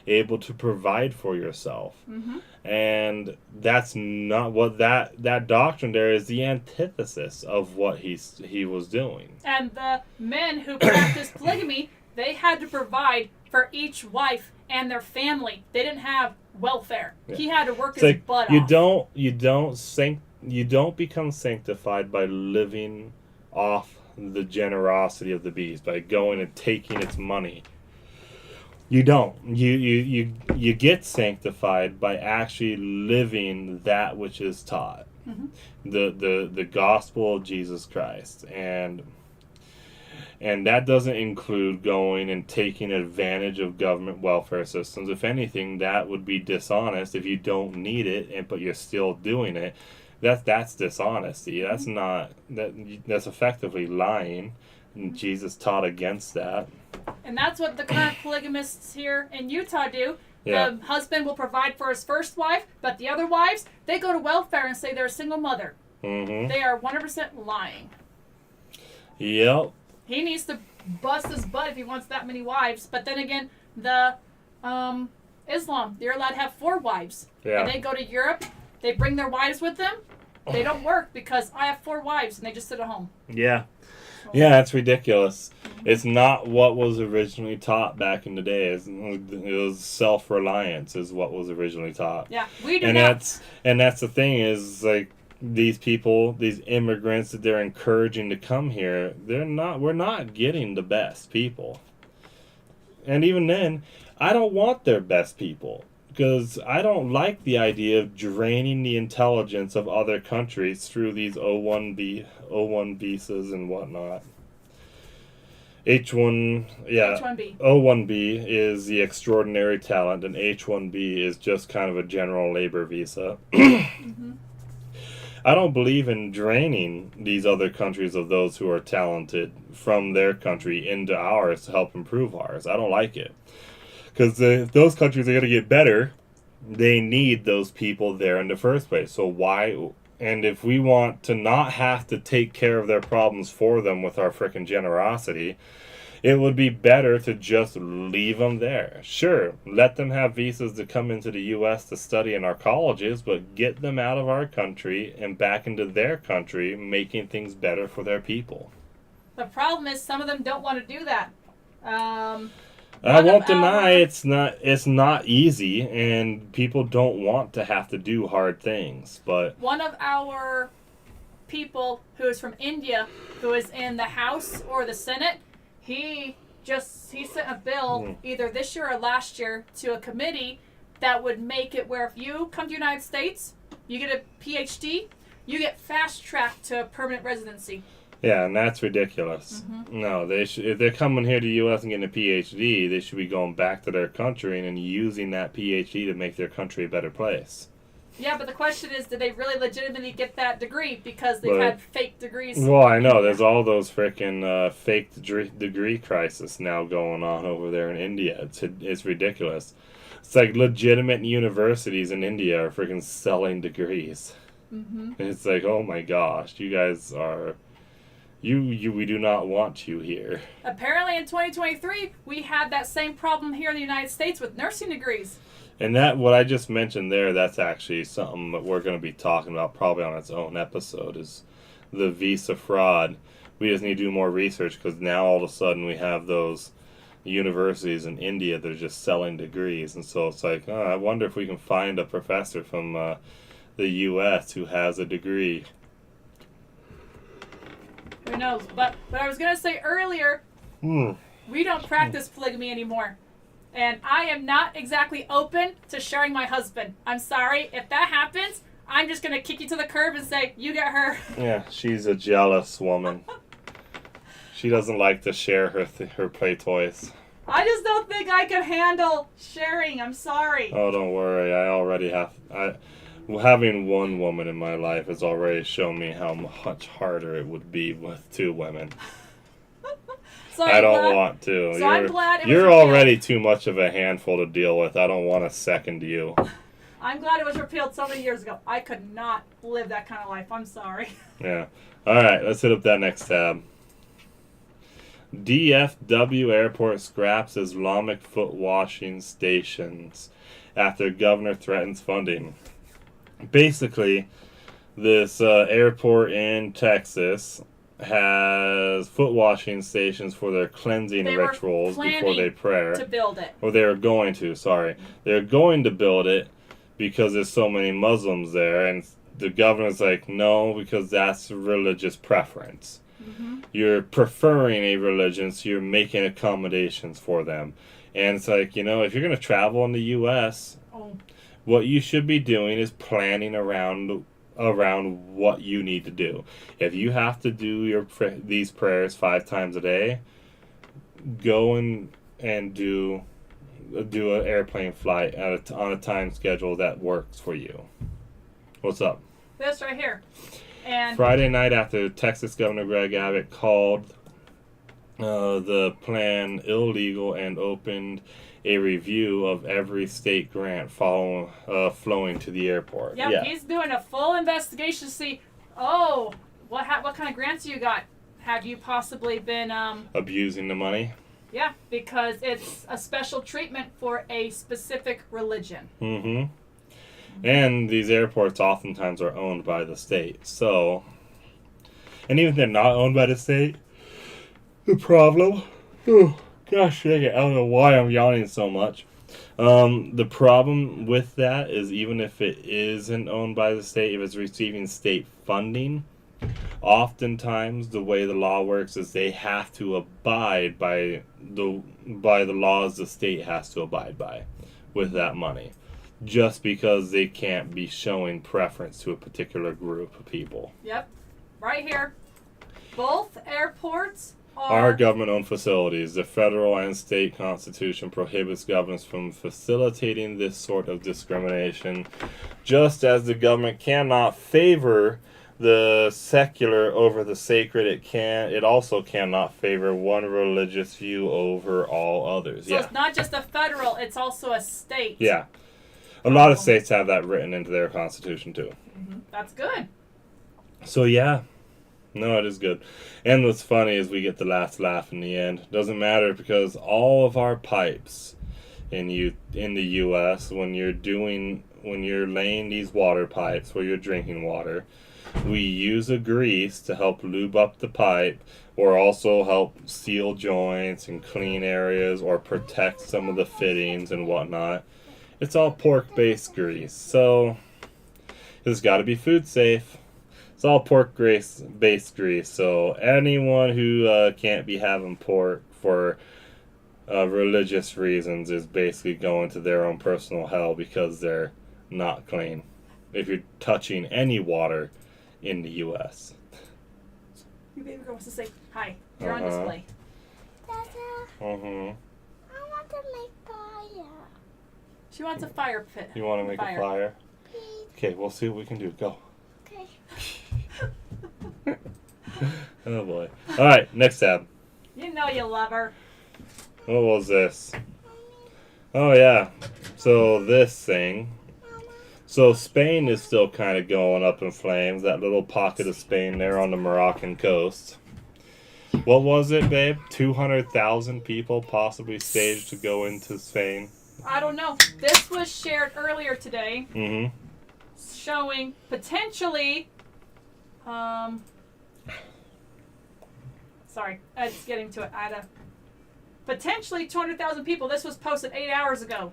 S3: able to provide for yourself. Mm-hmm. And that's not what that doctrine there is the antithesis of what he was doing. And
S4: the men who practiced polygamy, they had to provide for each wife and their family. They didn't have welfare. Yeah. He had to work his butt off. You don't become sanctified by living off the generosity of the beast, by going and taking its money. You don't. You get sanctified by actually living that which is taught. Mm-hmm. The gospel of Jesus Christ. And that doesn't include going and taking advantage of government welfare systems. If anything, that would be dishonest if you don't need it but you're still doing it. That's dishonesty. That's not that's effectively lying. And Jesus taught against that. And that's what the current polygamists here in Utah do. Yeah. The husband will provide for his first wife, but the other wives, they go to welfare and say they're a single mother. Mm-hmm. They are 100% lying. Yep. He needs to bust his butt if he wants that many wives. But then again, the Islam, they're allowed to have 4 wives. Yeah. And they go to Europe, they bring their wives with them. They don't work because I have 4 wives and they just sit at home. Yeah. Yeah, that's ridiculous. Mm-hmm. It's not what was originally taught back in the day. It was self-reliance is what was originally taught. Yeah, we do not. That's the thing is, like, these people, these immigrants that they're encouraging to come here, we're not getting the best people. And even then, I don't want their best people. Because I don't like the idea of draining the intelligence of other countries through these O1 visas and whatnot. H1B. O1B is the extraordinary talent, and H1B is just kind of a general labor visa. Mm-hmm. I don't believe in draining these other countries of those who are talented from their country into ours to help improve ours. I don't like it. Because if those countries are going to get better, they need those people there in the first place. So why
S3: And if we want to not have to take care of their problems for them with our frickin' generosity, it would be better to just leave them there. Sure, let them have visas to come into the U.S. to study in our colleges, but get them out of our country and back into their country, making things better for their people.
S4: The problem is some of them don't want to do that.
S3: I won't deny it's not easy, and people don't want to have to do hard things, but
S4: one of our people who is from India, who is in the House or the Senate, he sent a bill either this year or last year to a committee that would make it where if you come to the United States, you get a PhD, you get fast tracked to a permanent residency.
S3: yeah, and that's ridiculous. No, if they're coming here to the U.S. and getting a PhD, they should be going back to their country and then using that PhD to make their country a better place.
S4: Yeah, but the question is, did they really legitimately get that degree because they've had fake degrees?
S3: Well, I know. There's all those freaking fake degree crisis now going on over there in India. It's ridiculous. It's like legitimate universities in India are freaking selling degrees. And it's like, oh my gosh, you guys are... we do not want you here.
S4: Apparently in 2023, we had that same problem here in the United States with nursing degrees.
S3: And that, what I just mentioned there, that's actually something that we're going to be talking about probably on its own episode, is the visa fraud. We just need to do more research, because now all of a sudden we have those universities in India that are just selling degrees. And so it's like, I wonder if we can find a professor from the U.S. who has a degree.
S4: Who knows? But what I was going to say earlier, we don't practice polygamy anymore. And I am not exactly open to sharing my husband. I'm sorry. If that happens, I'm just going to kick you to the curb and say, you get her.
S3: Yeah, she's a jealous woman. She doesn't like to share her play toys.
S4: I just don't think I can handle sharing. I'm sorry.
S3: Oh, don't worry. I already have... having one woman in my life has already shown me how much harder it would be with two women.
S4: So
S3: I don't want to.
S4: So I'm glad it was
S3: you're
S4: repealed.
S3: already too much of a handful to deal with. I don't want to second you.
S4: I'm glad it was repealed so many years ago. I could not live that kind of life. I'm sorry.
S3: Yeah. All right, let's hit up that next tab. DFW Airport scraps Islamic foot washing stations after governor threatens funding. Basically, this airport in Texas has foot washing stations for their cleansing rituals before they pray.
S4: To build it.
S3: Or they were going to, sorry. They're going to build it because there's so many Muslims there, and the governor's like, no, because that's religious preference. You're preferring a religion, so you're making accommodations for them. And it's like, if you're going to travel in the U.S., what you should be doing is planning around what you need to do. If you have to do these prayers 5 times a day, go and do an airplane flight on a time schedule that works for you. What's up?
S4: This right here. And
S3: Friday night, after Texas Governor Greg Abbott called the plan illegal and opened a review of every state grant flowing to the airport.
S4: Yep, yeah, he's doing a full investigation to see, what kind of grants you got? Have you possibly been
S3: abusing the money?
S4: Yeah, because it's a special treatment for a specific religion.
S3: And these airports oftentimes are owned by the state. So, and even if they're not owned by the state, the problem... Gosh dang it, I don't know why I'm yawning so much. The problem with that is, even if it isn't owned by the state, if it's receiving state funding, oftentimes the way the law works is they have to abide by the laws the state has to abide by with that money, just because they can't be showing preference to a particular group of people.
S4: Yep, right here. Both airports
S3: are government-owned facilities. The federal and state constitution prohibits governments from facilitating this sort of discrimination, just as the government cannot favor the secular over the sacred. It also cannot favor one religious view over all others.
S4: So it's not just a federal, it's also a state.
S3: Yeah. A lot of states have that written into their constitution too.
S4: That's good.
S3: So yeah, no, it is good. And what's funny is we get the last laugh in the end. Doesn't matter because all of our pipes in the U.S. when you're laying these water pipes where you're drinking water, we use a grease to help lube up the pipe, or also help seal joints and clean areas, or protect some of the fittings and whatnot. It's all pork-based grease, so it's got to be food safe. It's all pork-based grease, so anyone who can't be having pork for religious reasons is basically going to their own personal hell because they're not clean. If you're touching any water in the U.S.
S4: Your baby girl wants to say hi. You're on display.
S5: Dada,
S3: Mm-hmm.
S5: I want to make fire.
S4: She wants a fire pit.
S3: You want to make a fire?
S5: Please.
S3: Okay, we'll see what we can do. Go.
S5: Okay.
S3: Oh boy. All right, next tab.
S4: You know you love her.
S3: What was this? Oh yeah. So this thing. So Spain is still kind of going up in flames. That little pocket of Spain there on the Moroccan coast. What was it, babe? 200,000 people possibly staged to go into Spain.
S4: I don't know. This was shared earlier today,
S3: Mm-hmm.
S4: showing potentially. Sorry, I was getting to it. I had a potentially 200,000 people. This was posted 8 hours ago,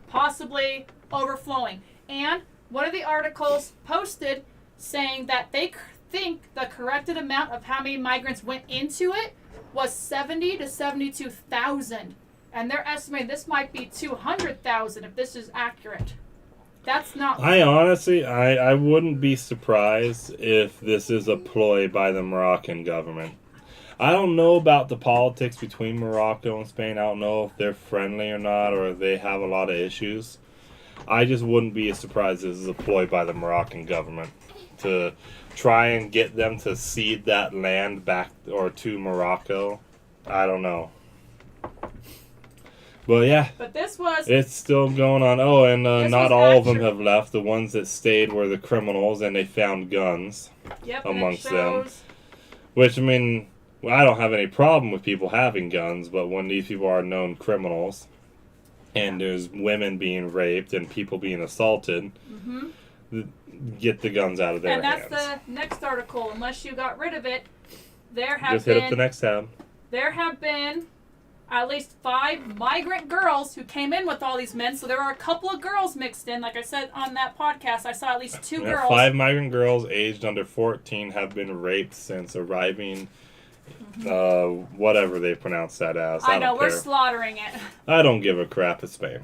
S4: possibly overflowing. And one of the articles posted saying that they think the corrected amount of how many migrants went into it was 70 to 72,000, and they're estimating this might be 200,000 if this is accurate. That's not.
S3: I honestly, I wouldn't be surprised if this is a ploy by the Moroccan government. I don't know about the politics between Morocco and Spain. I don't know if they're friendly or not, or if they have a lot of issues. I just wouldn't be surprised if this is a ploy by the Moroccan government to try and get them to cede that land back or to Morocco. I don't know. But yeah.
S4: But this was.
S3: It's still going on. Oh, and not
S4: was
S3: all of them
S4: accurate.
S3: have left. The ones that stayed were the criminals, and they found guns
S4: Yep,
S3: amongst
S4: and it
S3: them.
S4: shows,
S3: Which, I mean, well, I don't have any problem with people having guns, but when these people are known criminals, and there's women being raped and people being assaulted, get the guns out of their
S4: And that's
S3: hands.
S4: the next article. Unless you got rid of it, there have
S3: Just
S4: been
S3: hit up the next tab.
S4: there have been at least 5 migrant girls who came in with all these men. So there are a couple of girls mixed in. Like I said on that podcast, I saw at least 2
S3: Yeah,
S4: girls.
S3: 5 migrant girls aged under 14 have been raped since arriving. Whatever they pronounce that as.
S4: I
S3: I
S4: know
S3: don't
S4: we're
S3: care.
S4: slaughtering it,
S3: I don't give a crap. It's Spain.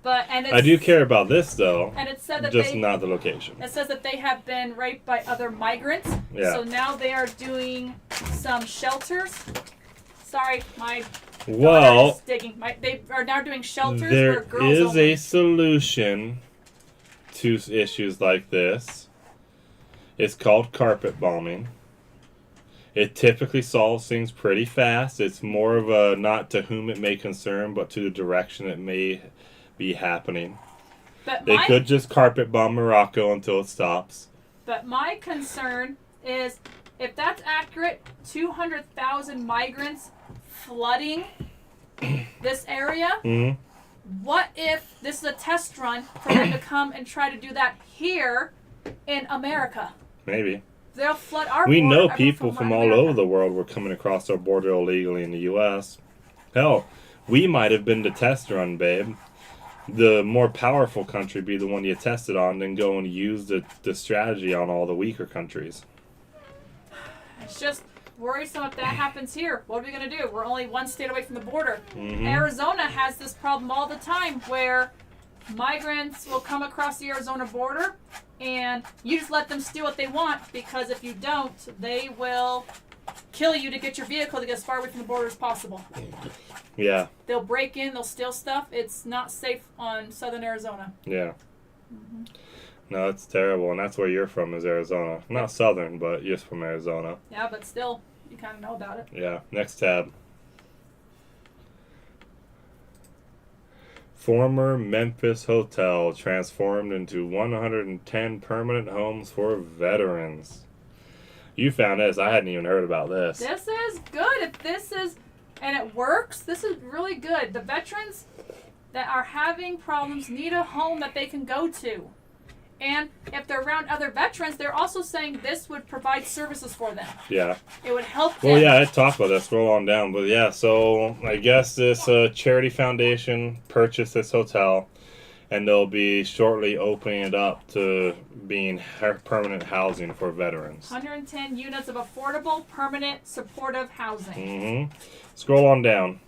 S4: but and it's,
S3: I do care about this though.
S4: And it said that
S3: Just not the location.
S4: It says that they have been raped by other migrants.
S3: Yeah.
S4: So now they are doing some shelters. Sorry, my daughter
S3: Well,
S4: is digging. They are now doing shelters where
S3: there
S4: girls
S3: is
S4: only.
S3: a solution to issues like this. It's called carpet bombing. It typically solves things pretty fast. It's more of a not to whom it may concern, but to the direction it may be happening.
S4: But
S3: They could just carpet bomb Morocco until it stops.
S4: But my concern is if that's accurate, 200,000 migrants flooding this area.
S3: Hmm.
S4: What if this is a test run for them to come and try to do that here in America?
S3: Maybe.
S4: They'll flood our
S3: We
S4: border.
S3: know
S4: I mean,
S3: people from all
S4: America.
S3: over the world were coming across our border illegally in the U.S. Hell, we might have been the test run, babe. The more powerful country be the one you tested on, then go and use the strategy on all the weaker countries.
S4: It's just worrisome if that happens here. What are we going to do? We're only one state away from the border.
S3: Mhm.
S4: Arizona has this problem all the time where migrants will come across the Arizona border and you just let them steal what they want, because if you don't, they will kill you to get your vehicle to get as far away from the border as possible.
S3: Yeah,
S4: They'll break in, they'll steal stuff. It's not safe on southern Arizona.
S3: yeah. No, it's terrible, and that's where you're from, is Arizona. Not southern, but you're from Arizona.
S4: Yeah, but still, you kind of know about it.
S3: Yeah, next tab. Former Memphis hotel transformed into 110 permanent homes for veterans. You found this. I hadn't even heard about this.
S4: This is good. If this is, and it works, this is really good. The veterans that are having problems need a home that they can go to. And if they're around other veterans, they're also saying this would provide services for them.
S3: Yeah.
S4: It would help them.
S3: Well, yeah, I talked about that. Scroll on down. But yeah, so I guess this charity foundation purchased this hotel, and they'll be shortly opening it up to being permanent housing for veterans.
S4: 110 units of affordable, permanent, supportive housing.
S3: Mm-hmm. Scroll on down.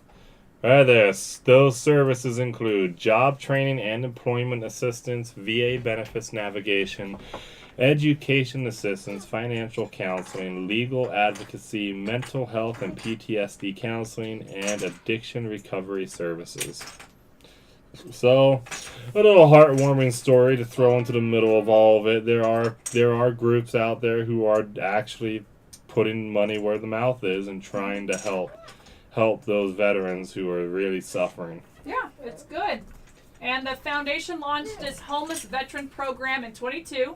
S3: Right there. Those services include job training and employment assistance, VA benefits navigation, education assistance, financial counseling, legal advocacy, mental health and PTSD counseling, and addiction recovery services. So, a little heartwarming story to throw into the middle of all of it. There are groups out there who are actually putting money where the mouth is and trying to help those veterans who are really suffering.
S4: Yeah, it's good. And the foundation launched its homeless veteran program in 22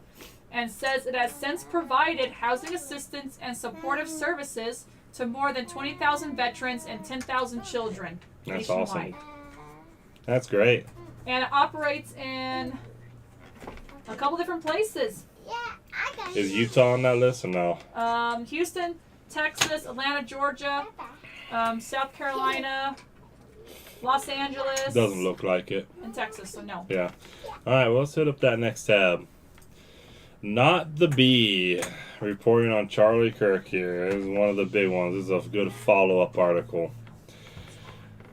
S4: and says it has since provided housing assistance and supportive services to more than 20,000 veterans and 10,000 children
S3: That's
S4: nationwide.
S3: awesome. That's great.
S4: And it operates in a couple different places.
S5: Yeah, I got
S3: Is Utah on that list or no?
S4: Houston, Texas, Atlanta, Georgia, South Carolina, Los Angeles.
S3: Doesn't look like it.
S4: And Texas, so no.
S3: Yeah. Alright, well, let's hit up that next tab. Not the Bee. Reporting on Charlie Kirk here. This is one of the big ones. This is a good follow-up article.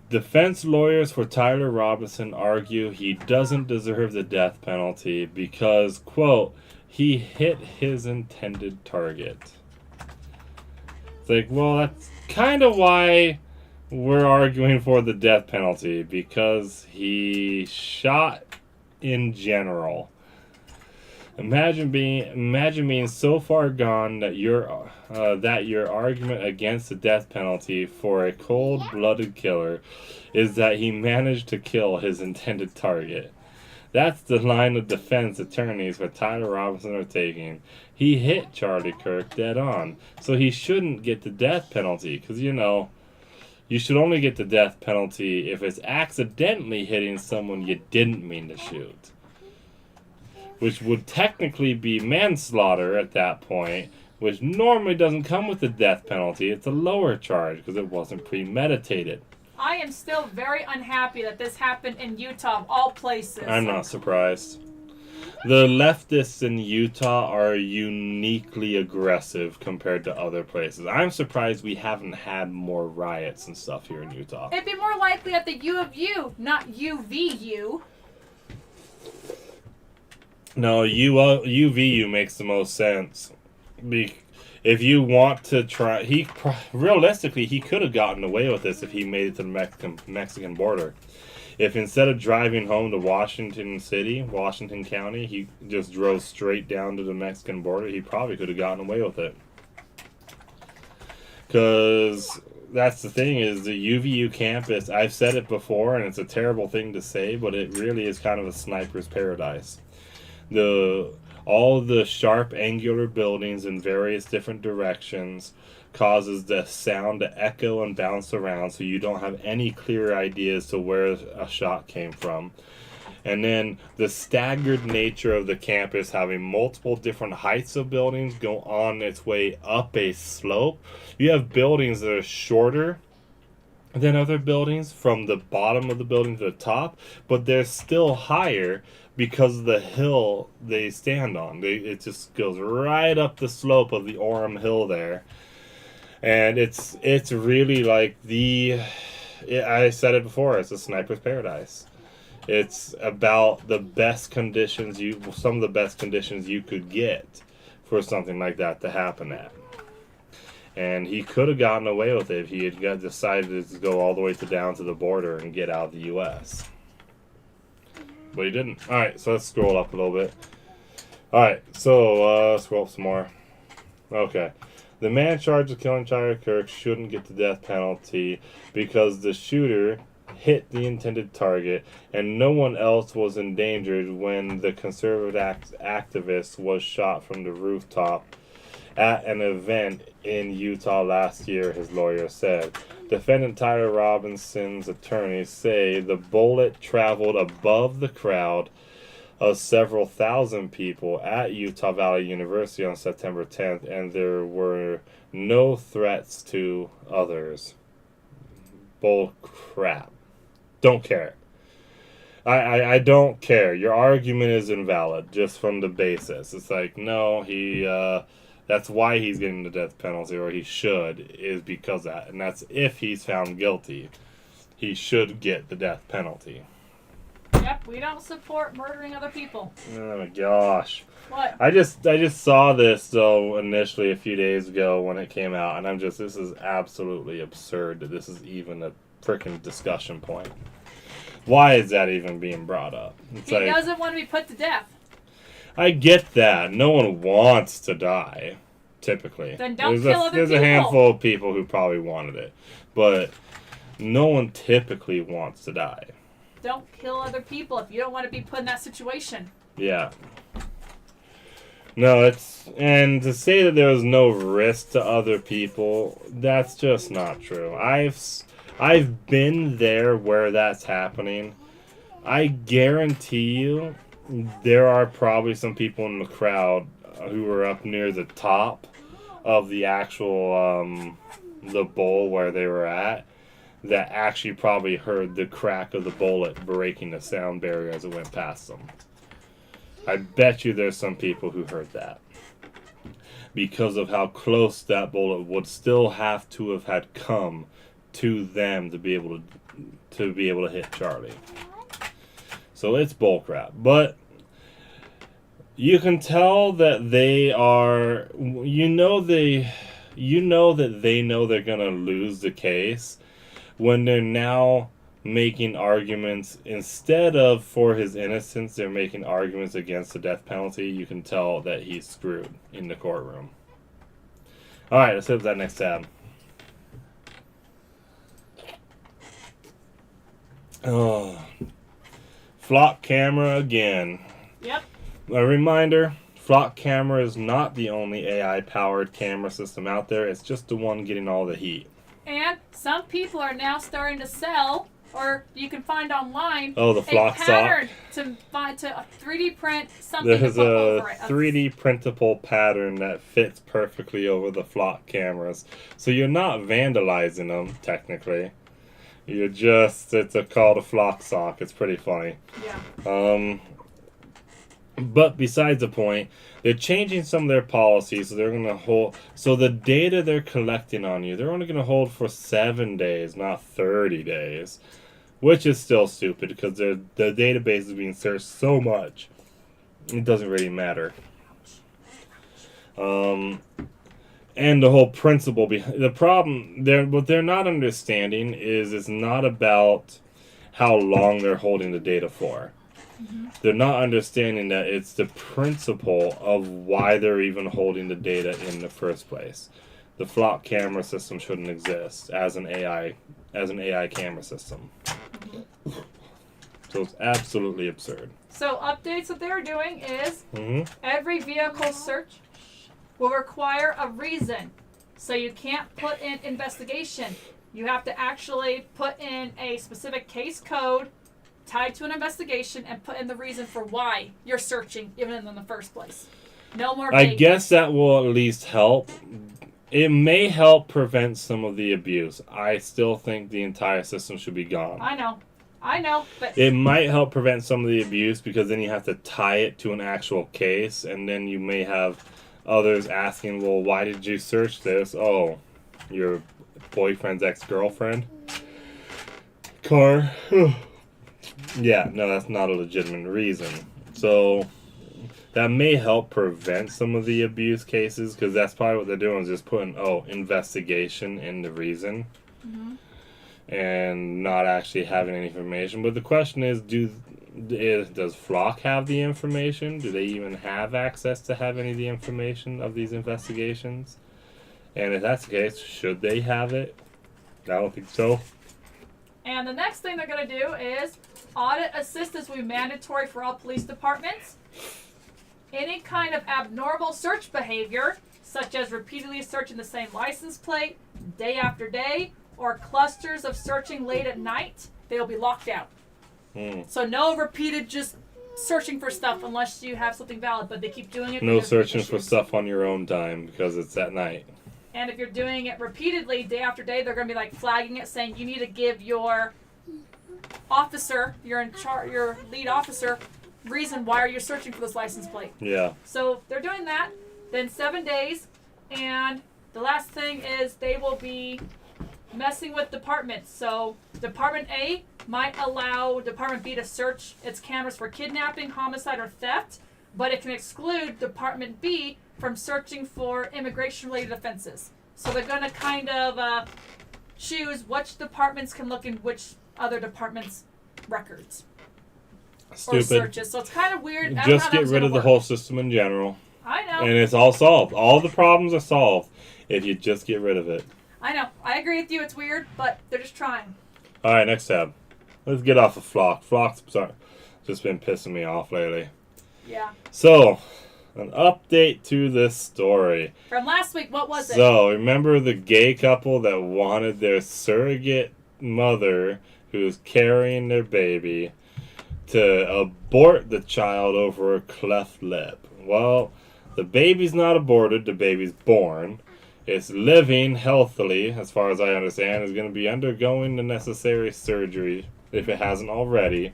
S3: Defense lawyers for Tyler Robinson argue he doesn't deserve the death penalty because, quote, he hit his intended target. It's like, well, that's kind of why we're arguing for the death penalty, because he shot in general. Imagine being so far gone that your argument against the death penalty for a cold-blooded killer is that he managed to kill his intended target. That's the line of defense attorneys for Tyler Robinson are taking. He hit Charlie Kirk dead on, so he shouldn't get the death penalty, because, you know, you should only get the death penalty if it's accidentally hitting someone you didn't mean to shoot, which would technically be manslaughter at that point, which normally doesn't come with the death penalty. It's a lower charge because it wasn't premeditated.
S4: I am still very unhappy that this happened in Utah, of all places.
S3: I'm not surprised. The leftists in Utah are uniquely aggressive compared to other places. I'm surprised we haven't had more riots and stuff here in Utah.
S4: It'd be more likely at the U of U, not UVU.
S3: No, UVU makes the most sense. If you want to try, realistically he could have gotten away with this if he made it to the Mexican border. If instead of driving home to Washington County, he just drove straight down to the Mexican border, he probably could have gotten away with it. Because that's the thing, is the UVU campus, I've said it before and it's a terrible thing to say, but it really is kind of a sniper's paradise. All the sharp angular buildings in various different directions causes the sound to echo and bounce around, so you don't have any clear idea as to where a shot came from. And then the staggered nature of the campus, having multiple different heights of buildings go on its way up a slope. You have buildings that are shorter than other buildings from the bottom of the building to the top, but they're still higher because of the hill they stand on. It just goes right up the slope of the Orem Hill there. And it's really like I said it before, it's a sniper's paradise. It's about the best conditions some of the best conditions you could get for something like that to happen at. And he could have gotten away with it if he had decided to go all the way down to the border and get out of the U.S. But he didn't. Alright, so let's scroll up a little bit. Alright, so scroll up some more. Okay. The man charged with killing Charlie Kirk shouldn't get the death penalty because the shooter hit the intended target and no one else was endangered when the conservative activist was shot from the rooftop at an event in Utah last year, his lawyer said. Defendant Tyler Robinson's attorneys say the bullet traveled above the crowd of several thousand people at Utah Valley University on September 10th, and there were no threats to others. Bull crap. Don't care. I don't care. Your argument is invalid just from the basis. It's like, no, that's why he's getting the death penalty, or he should, is because of that. And that's if he's found guilty. He should get the death penalty.
S4: Yep, we don't support murdering other people.
S3: Oh my gosh.
S4: What?
S3: I just saw this though initially a few days ago when it came out, and this is absolutely absurd that this is even a freaking discussion point. Why is that even being brought up? It's
S4: He doesn't want to be put to death.
S3: I get that. No one wants to die, typically.
S4: Then don't kill other
S3: There's
S4: people.
S3: a handful of people who probably wanted it, but no one typically wants to die.
S4: Don't kill other people if you don't want to be put in that situation.
S3: Yeah. No, and to say that there was no risk to other people, that's just not true. I've been there where that's happening. I guarantee you there are probably some people in the crowd who were up near the top of the actual the bowl where they were at that actually probably heard the crack of the bullet breaking the sound barrier as it went past them. I bet you there's some people who heard that because of how close that bullet would still have to have had come to them to be able to hit Charlie. So it's bullcrap. But you can tell that they are, that they know they're gonna lose the case when they're now making arguments instead of for his innocence. They're making arguments against the death penalty. You can tell that he's screwed in the courtroom. All right, let's hit that next tab. Oh, flock camera again.
S4: Yep.
S3: A reminder, flock camera is not the only AI-powered camera system out there. It's just the one getting all the heat.
S4: And some people are now starting to sell, or you can find online,
S3: the flock
S4: a pattern
S3: sock.
S4: to 3D print something
S3: There's
S4: to put
S3: a
S4: over it.
S3: 3D printable pattern that fits perfectly over the flock cameras. So you're not vandalizing them, technically. You're just, it's called a flock sock. It's pretty funny.
S4: Yeah.
S3: But besides the point, they're changing some of their policies. So they're going to hold, so the data they're collecting on you, they're only going to hold for 7 days, not 30 days. Which is still stupid because the database is being searched so much. It doesn't really matter. And the whole principle behind the problem, what they're not understanding is it's not about how long they're holding the data for. Mm-hmm. They're not understanding that it's the principle of why they're even holding the data in the first place. The flock camera system shouldn't exist as an AI camera system. Mm-hmm. So it's absolutely absurd.
S4: So updates that they're doing is every vehicle search will require a reason. So you can't put in investigation. You have to actually put in a specific case code tied to an investigation and put in the reason for why you're searching even in the first place. No more
S3: I
S4: vague.
S3: guess that will at least help. It may help prevent some of the abuse. I still think the entire system should be gone.
S4: I know, but
S3: it might help prevent some of the abuse because then you have to tie it to an actual case, and then you may have others asking, well, why did you search this? Oh, your boyfriend's ex-girlfriend? Car? Yeah, no, that's not a legitimate reason. So that may help prevent some of the abuse cases because that's probably what they're doing is just putting, investigation in the reason. Mm-hmm. And not actually having any information. But the question is, does Flock have the information? Do they even have access to have any of the information of these investigations? And if that's the case, should they have it? I don't think so.
S4: And the next thing they're going to do is audit assistance will be mandatory for all police departments. Any kind of abnormal search behavior, such as repeatedly searching the same license plate day after day, or clusters of searching late at night, they will be locked out. So no repeated just searching for stuff unless you have something valid, but they keep doing it.
S3: No searching for stuff on your own time because it's at night.
S4: And if you're doing it repeatedly, day after day, they're going to be like flagging it, saying you need to give your officer, your lead officer, reason why are you searching for this license plate.
S3: Yeah.
S4: So they're doing that. Then 7 days, and the last thing is they will be messing with departments. So Department A might allow Department B to search its cameras for kidnapping, homicide, or theft, but it can exclude Department B from searching for immigration-related offenses. So they're going to kind of choose which departments can look in which other departments' records
S3: Stupid.
S4: or searches. So it's kind of weird. I don't know
S3: Just
S4: how
S3: get
S4: that's
S3: rid
S4: gonna
S3: of the
S4: work.
S3: whole system in general.
S4: I know.
S3: And it's all solved. All the problems are solved if you just get rid of it.
S4: I know. I agree with you. It's weird, but they're just trying.
S3: All right, next tab. Let's get off of Flock. Flock's just been pissing me off lately.
S4: Yeah.
S3: So, an update to this story.
S4: From last week, what was it?
S3: So, remember the gay couple that wanted their surrogate mother, who's carrying their baby, to abort the child over a cleft lip? Well, the baby's not aborted, the baby's born. It's living healthily, as far as I understand, is going to be undergoing the necessary surgery, if it hasn't already,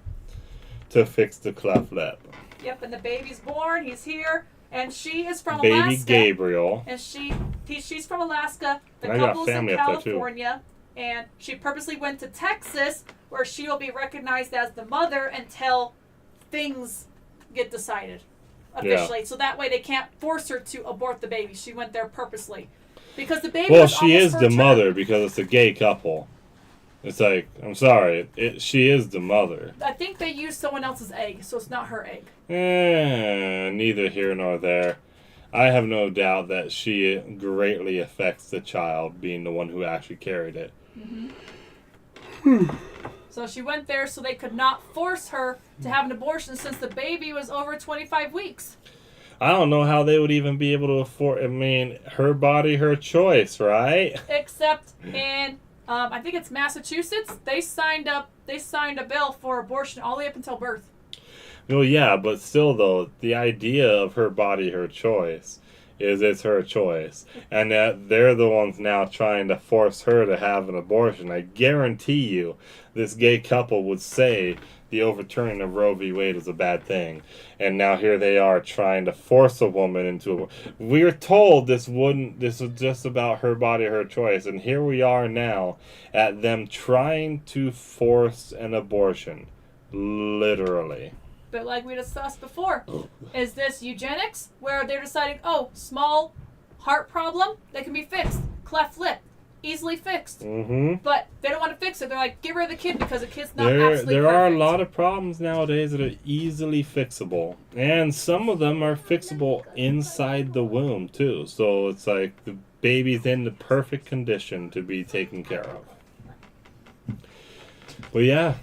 S3: to fix the cleft lip.
S4: Yep, and the baby's born. He's here, and she is from
S3: Baby
S4: Alaska.
S3: Gabriel.
S4: And she's from Alaska. The
S3: I got
S4: couple's in
S3: family up there, too.
S4: California, and she purposely went to Texas, where she will be recognized as the mother until things get decided officially.
S3: Yeah.
S4: So that way they can't force her to abort the baby. She went there purposely because the baby.
S3: Well,
S4: was
S3: she
S4: almost
S3: is
S4: for
S3: the
S4: a term.
S3: mother because it's a gay couple. It's like, I'm sorry, she is the mother.
S4: I think they used someone else's egg, so it's not her egg.
S3: Neither here nor there. I have no doubt that she greatly affects the child being the one who actually carried it.
S4: So she went there so they could not force her to have an abortion since the baby was over 25 weeks.
S3: I don't know how they would even be able to afford. I mean, her body, her choice, right?
S4: Except in, I think it's Massachusetts. They signed a bill for abortion all the way up until birth.
S3: Well, yeah, but still, though, the idea of her body, her choice is it's her choice. And that they're the ones now trying to force her to have an abortion. I guarantee you this gay couple would say the overturning of Roe v. Wade was a bad thing. And now here they are trying to force a woman into a... We were told this was just about her body, her choice. And here we are now at them trying to force an abortion. Literally.
S4: But like we discussed before, is this eugenics where they're deciding, oh, small heart problem, that can be fixed. Cleft lip, easily fixed.
S3: Mm-hmm.
S4: But they don't want to fix it. They're like, get rid of the kid because the kid's not absolutely
S3: There are a
S4: perfect.
S3: lot of problems nowadays that are easily fixable. And some of them are fixable inside the womb, too. So it's like the baby's in the perfect condition to be taken care of. Well, yeah.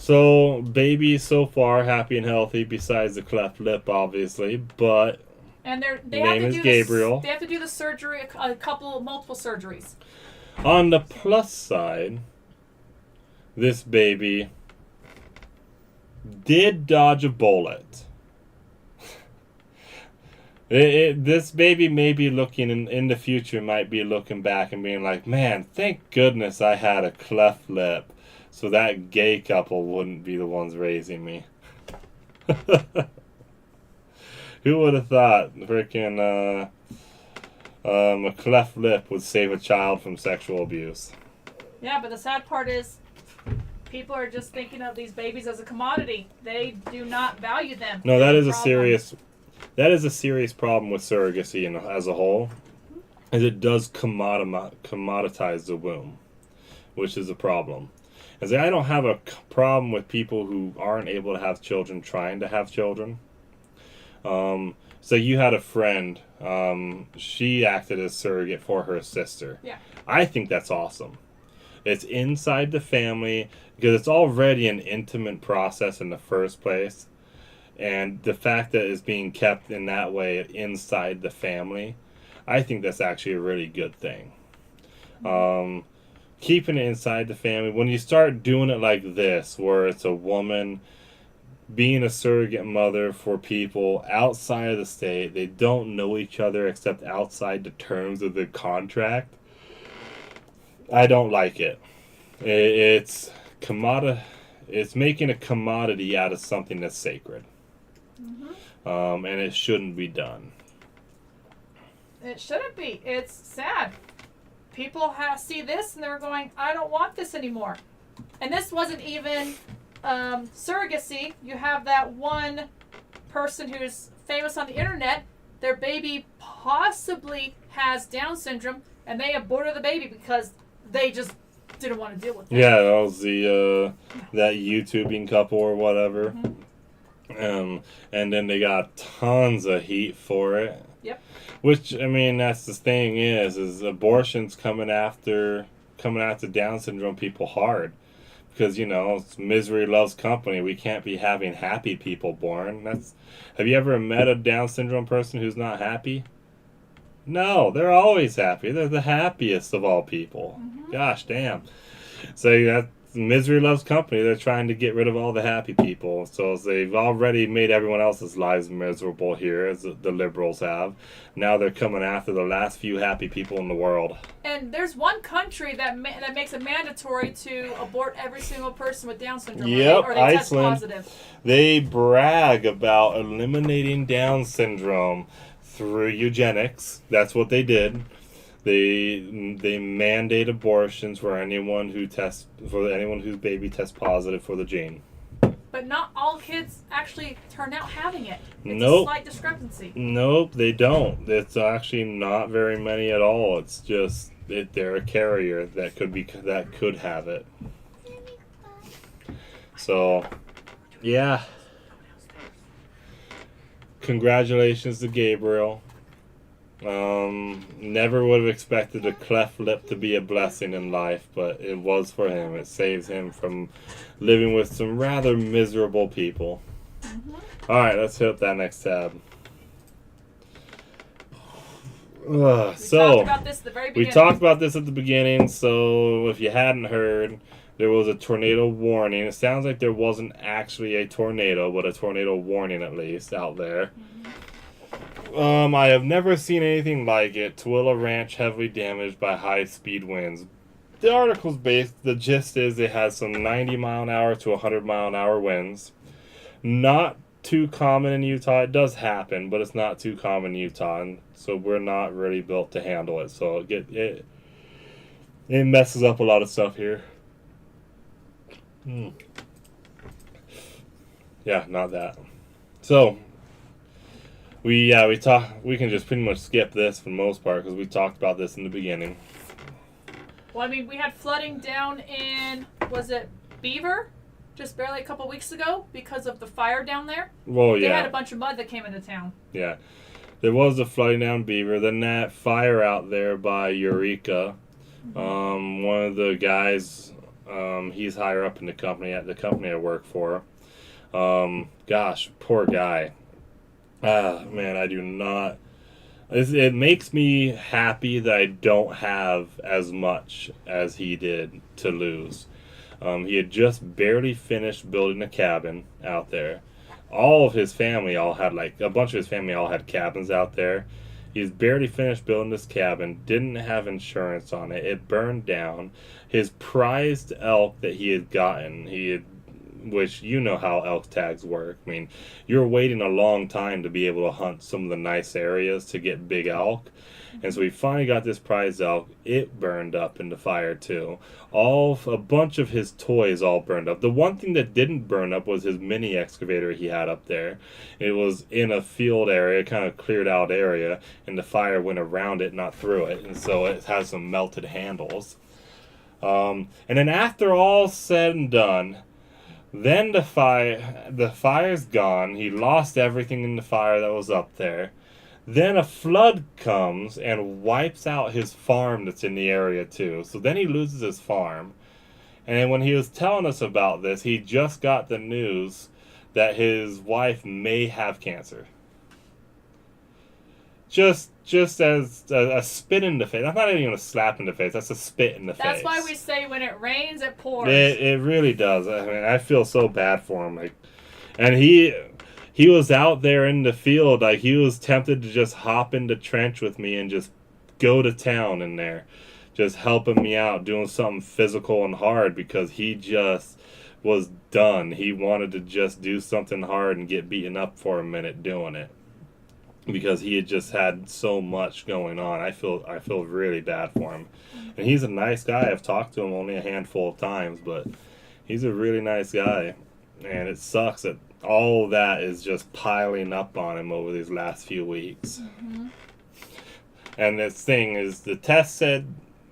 S3: So, baby so far happy and healthy besides the cleft lip, obviously. But
S4: And they
S3: name
S4: have
S3: is
S4: to do
S3: Gabriel.
S4: They have to do the surgery, multiple surgeries.
S3: on the plus side, this baby did dodge a bullet. This baby may be looking in the future, might be looking back and being like, man, thank goodness I had a cleft lip so that gay couple wouldn't be the ones raising me. Who would have thought freaking a cleft lip would save a child from sexual abuse?
S4: Yeah, but the sad part is people are just thinking of these babies as a commodity. They do not value them.
S3: No, that is a
S4: Problem.
S3: serious problem with surrogacy as a whole, is it does commoditize the womb, which is a problem. As I don't have a problem with people who aren't able to have children trying to have children. So you had a friend, she acted as surrogate for her sister.
S4: Yeah.
S3: I think that's awesome. It's inside the family because it's already an intimate process in the first place. And the fact that it's being kept in that way inside the family, I think that's actually a really good thing. Keeping it inside the family. When you start doing it like this, where it's a woman being a surrogate mother for people outside of the state, they don't know each other except outside the terms of the contract, I don't like it. It's making a commodity out of something that's sacred. And it shouldn't be done.
S4: It shouldn't be. It's sad. People see this and they're going, I don't want this anymore. And this wasn't even surrogacy. You have that one person who's famous on the internet. Their baby possibly has Down syndrome, and they aborted the baby because they just didn't want to deal with it.
S3: Yeah, that was the that YouTubing couple or whatever. And then they got tons of heat for it.
S4: Yep.
S3: Which, I mean, that's the thing is abortion's coming after Down syndrome people hard. Because, you know, it's misery loves company. We can't be having happy people born. Have you ever met a Down syndrome person who's not happy? No, they're always happy. They're the happiest of all people. Gosh damn. So that misery loves company. They're trying to get rid of all the happy people. So they've already made everyone else's lives miserable here, as the liberals have. Now they're coming after the last few happy people in the world.
S4: And there's one country that makes it mandatory to abort every single person with Down syndrome.
S3: Yep,
S4: or they
S3: Iceland.
S4: test positive.
S3: They brag about eliminating Down syndrome through eugenics. That's what they did. They mandate abortions for anyone whose baby tests positive for the gene.
S4: But not all kids actually turn out having it. It's
S3: Nope.
S4: a slight discrepancy.
S3: Nope, they don't. It's actually not very many at all. It's just they're a carrier that could have it. So, yeah. Congratulations to Gabriel. Never would have expected a cleft lip to be a blessing in life, but it was for him. It saves him from living with some rather miserable people. Alright, let's hit up that next tab.
S4: We talked about this at the very beginning.
S3: We talked about this at the beginning, so if you hadn't heard, there was a tornado warning. It sounds like there wasn't actually a tornado, but a tornado warning at least out there. I have never seen anything like it. Tooele Ranch heavily damaged by high-speed winds. The article's the gist is it has some 90-mile-an-hour to 100-mile-an-hour winds. Not too common in Utah. It does happen, but it's not too common in Utah, and so we're not really built to handle it. So it messes up a lot of stuff here. Yeah, not that. So we can just pretty much skip this for the most part because we talked about this in the beginning.
S4: Well, I mean, we had flooding down in, was it Beaver? Just barely a couple weeks ago because of the fire down there.
S3: Well, yeah.
S4: They had a bunch of mud that came into town.
S3: Yeah. There was a flooding down Beaver. Then that fire out there by Eureka. One of the guys, he's higher up in the company, at the company I work for. Gosh, poor guy. Man, I do not. It makes me happy that I don't have as much as he did to lose. He had just barely finished building a cabin out there. All of his family a bunch of his family all had cabins out there. He's barely finished building this cabin, didn't have insurance on it. It burned down. His prized elk that he had gotten, which you know how elk tags work. I mean, you're waiting a long time to be able to hunt some of the nice areas to get big elk. And so he finally got this prize elk. It burned up in the fire too. A bunch of his toys all burned up. The one thing that didn't burn up was his mini excavator he had up there. It was in a field area, kind of cleared out area, and the fire went around it, not through it. And so it has some melted handles. And then after all said and done, then the fire's gone. He lost everything in the fire that was up there. Then a flood comes and wipes out his farm that's in the area too. So then he loses his farm. And when he was telling us about this, he just got the news that his wife may have cancer. just as a spit in the face. That's not even a slap in the face. That's a spit in the face.
S4: That's why we say when it rains, it pours.
S3: It really does. I mean, I feel so bad for him. Like, and he was out there in the field. Like, he was tempted to just hop in the trench with me and just go to town in there, just helping me out, doing something physical and hard, because he just was done. He wanted to just do something hard and get beaten up for a minute doing it, because he had just had so much going on. I feel really bad for him. And he's a nice guy. I've talked to him only a handful of times, but he's a really nice guy. And it sucks that all of that is just piling up on him over these last few weeks. Mm-hmm. And this thing is, the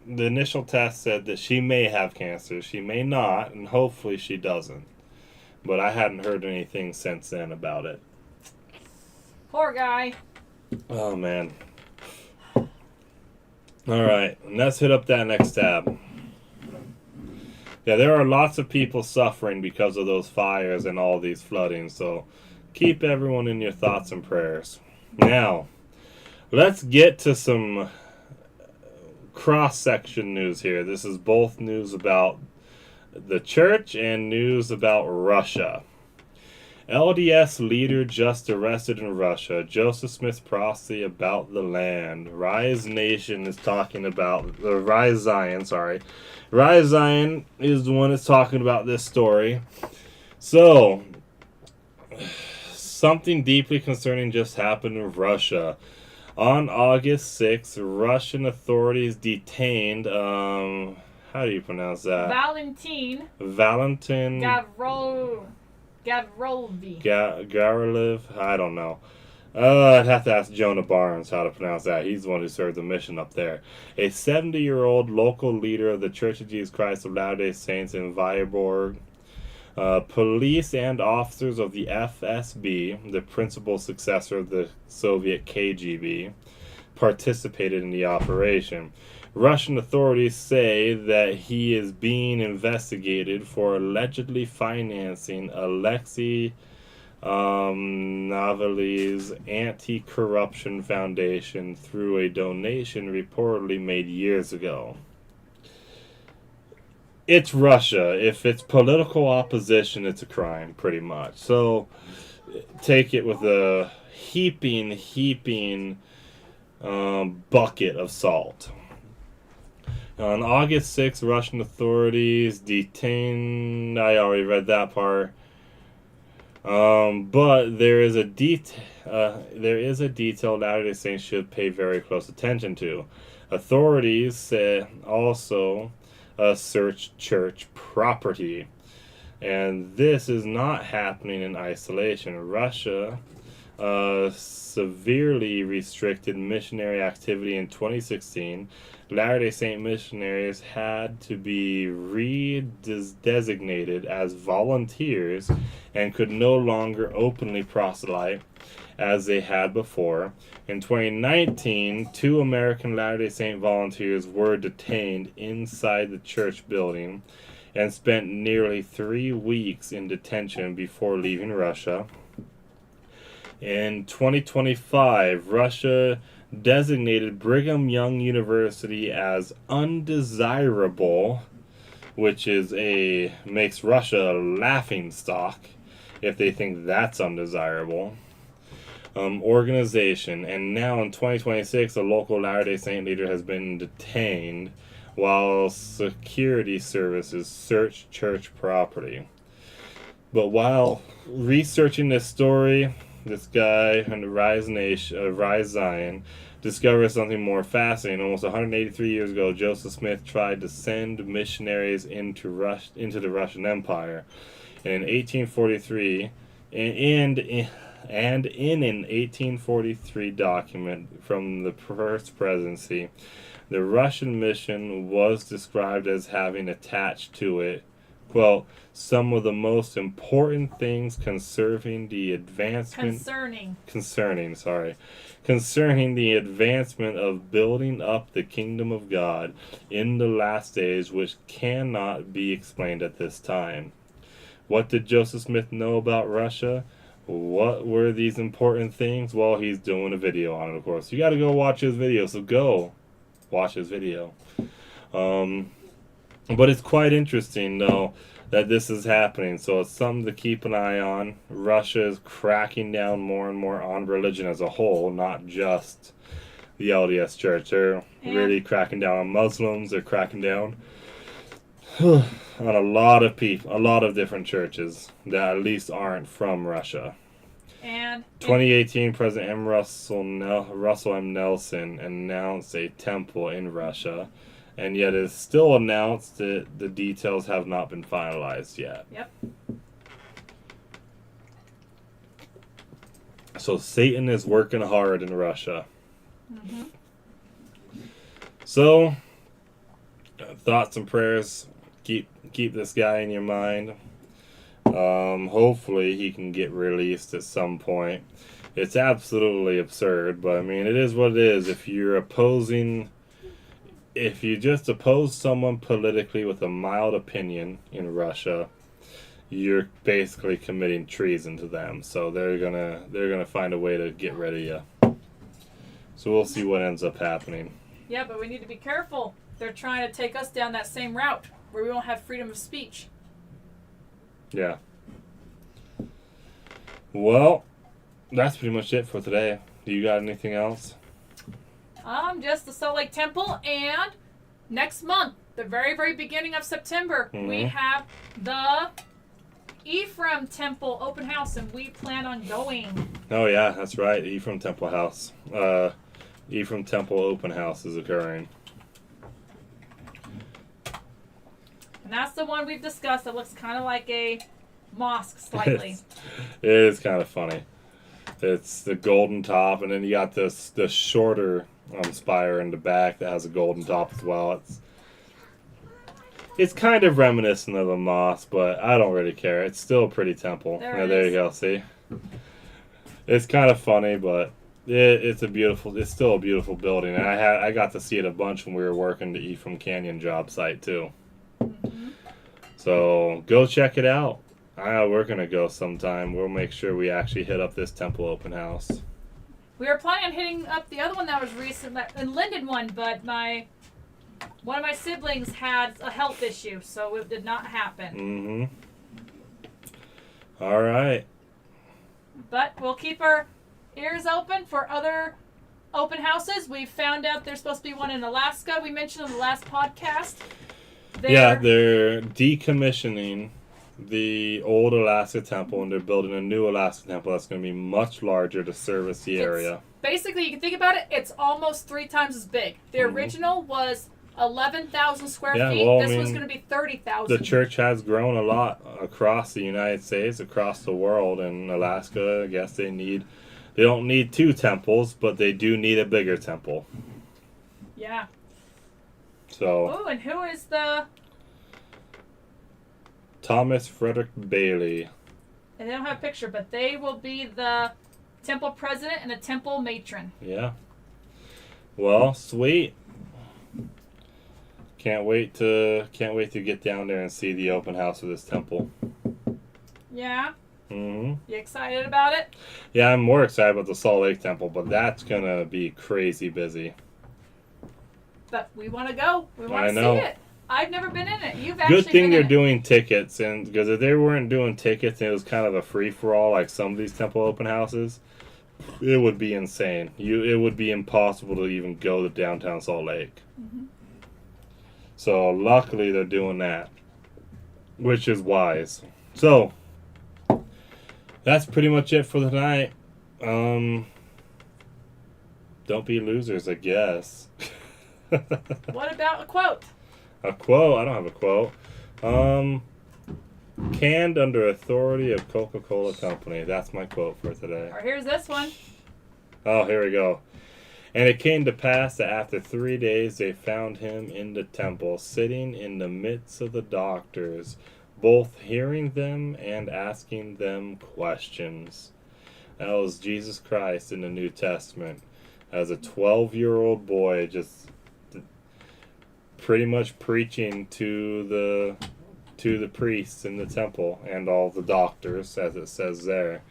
S3: initial test said that she may have cancer. She may not, and hopefully she doesn't. But I hadn't heard anything since then about it.
S4: Poor guy.
S3: Oh, man. All right, let's hit up that next tab. Yeah, there are lots of people suffering because of those fires and all these floodings, so keep everyone in your thoughts and prayers. Now, let's get to some cross-section news here. This is both news about the church and news about Russia. LDS leader just arrested in Russia. Joseph Smith prophecy about the land. Rise Nation is talking about Rise Zion. Rise Zion is the one that's talking about this story. So, something deeply concerning just happened in Russia. On August 6th, Russian authorities detained, how do you pronounce that?
S4: Valentin
S3: Gavrilev? I don't know. I'd have to ask Jonah Barnes how to pronounce that. He's the one who served the mission up there. A 70-year-old local leader of the Church of Jesus Christ of Latter-day Saints in Vyborg. Police and officers of the FSB, the principal successor of the Soviet KGB, participated in the operation. Russian authorities say that he is being investigated for allegedly financing Alexei Navalny's anti-corruption foundation through a donation reportedly made years ago. It's Russia. If it's political opposition, it's a crime, pretty much. So, take it with a heaping bucket of salt. On August 6th, Russian authorities detained... I already read that part. But there is a detail Latter-day Saints should pay very close attention to. Authorities said also search church property. And this is not happening in isolation. Russia severely restricted missionary activity in 2016. Latter-day Saint missionaries had to be redesignated as volunteers and could no longer openly proselyte as they had before. In 2019, 2 American Latter-day Saint volunteers were detained inside the church building and spent nearly 3 weeks in detention before leaving Russia. In 2025, Russia designated Brigham Young University as undesirable, which makes Russia a laughing stock if they think that's undesirable. Organization. And now in 2026, a local Latter-day Saint leader has been detained while security services search church property. But while researching this story, this guy on the Rise Zion discovers something more fascinating. Almost 183 years ago, Joseph Smith tried to send missionaries into the Russian Empire. And in 1843, and in an 1843 document from the First Presidency, the Russian mission was described as having attached to it, quote, some of the most important things concerning the advancement of building up the kingdom of God in the last days, which cannot be explained at this time. What did Joseph Smith know about Russia? What were these important things? Well, he's doing a video on it, of course. You got to go watch his video, so go watch his video. But it's quite interesting, though, that this is happening, so it's something to keep an eye on. Russia is cracking down more and more on religion as a whole, not just the LDS Church. They're really cracking down on Muslims. They're cracking down on a lot of people, a lot of different churches that at least aren't from Russia.
S4: And
S3: 2018, President Russell M. Nelson announced a temple in Russia, and yet it's still announced that the details have not been finalized yet.
S4: Yep.
S3: So Satan is working hard in Russia.
S4: Mm-hmm.
S3: So, thoughts and prayers. Keep this guy in your mind. Hopefully he can get released at some point. It's absolutely absurd, but I mean, it is what it is. If you just oppose someone politically with a mild opinion in Russia, you're basically committing treason to them. So they're gonna find a way to get rid of you. So we'll see what ends up happening.
S4: Yeah, but we need to be careful. They're trying to take us down that same route where we won't have freedom of speech.
S3: Yeah. Well, that's pretty much it for today. Do you got anything else?
S4: Just the Salt Lake Temple, and next month, the very, very beginning of September, we have the Ephraim Temple open house, and we plan on going.
S3: Oh yeah, that's right. Ephraim Temple House. Ephraim Temple open house is occurring.
S4: And that's the one we've discussed. It looks kind of like a mosque slightly.
S3: It is kind of funny. It's the golden top, and then you got the shorter spire in the back that has a golden top as well. It's kind of reminiscent of a mosque, but I don't really care. It's still a pretty temple. There you go. See, it's kind of funny, but it's still a beautiful building. And I got to see it a bunch when we were working the Ephraim Canyon job site too.
S4: Mm-hmm.
S3: So go check it out. We're gonna go sometime. We'll make sure we actually hit up this temple open house.
S4: We were planning on hitting up the other one that was recent, in Linden one, but one of my siblings had a health issue, so it did not happen.
S3: Mm-hmm. All right.
S4: But we'll keep our ears open for other open houses. We found out there's supposed to be one in Alaska. We mentioned in the last podcast.
S3: They're decommissioning the old Alaska temple, and they're building a new Alaska temple that's going to be much larger to service the area.
S4: Basically, you can think about it, it's almost 3 times as big. The original was 11,000 square feet.
S3: Well,
S4: this one's going to be 30,000.
S3: The church has grown a lot across the United States, across the world, and Alaska, I guess they don't need 2 temples, but they do need a bigger temple.
S4: Yeah.
S3: So.
S4: Oh, and who is the...
S3: Thomas Frederick Bailey.
S4: And they don't have a picture, but they will be the temple president and the temple matron.
S3: Yeah. Well, sweet. Can't wait to get down there and see the open house of this temple.
S4: Yeah.
S3: Mm-hmm.
S4: You excited about it?
S3: Yeah, I'm more excited about the Salt Lake Temple, but that's gonna be crazy busy.
S4: But we want to go. We want to see it. I've never been in it. You've actually
S3: Good thing
S4: been
S3: they're
S4: in it.
S3: doing tickets, and because if they weren't doing tickets and it was kind of a free-for-all like some of these temple open houses, it would be insane. It would be impossible to even go to downtown Salt Lake.
S4: Mm-hmm.
S3: So luckily they're doing that, which is wise. So that's pretty much it for tonight. Don't be losers, I guess.
S4: What about a quote?
S3: A quote? I don't have a quote. Canned under authority of Coca-Cola Company. That's my quote for today.
S4: Or here's this one.
S3: Oh, here we go. And it came to pass that after 3 days they found him in the temple, sitting in the midst of the doctors, both hearing them and asking them questions. That was Jesus Christ in the New Testament. As a 12-year-old boy, just pretty much preaching to to the priests in the temple and all the doctors, as it says there.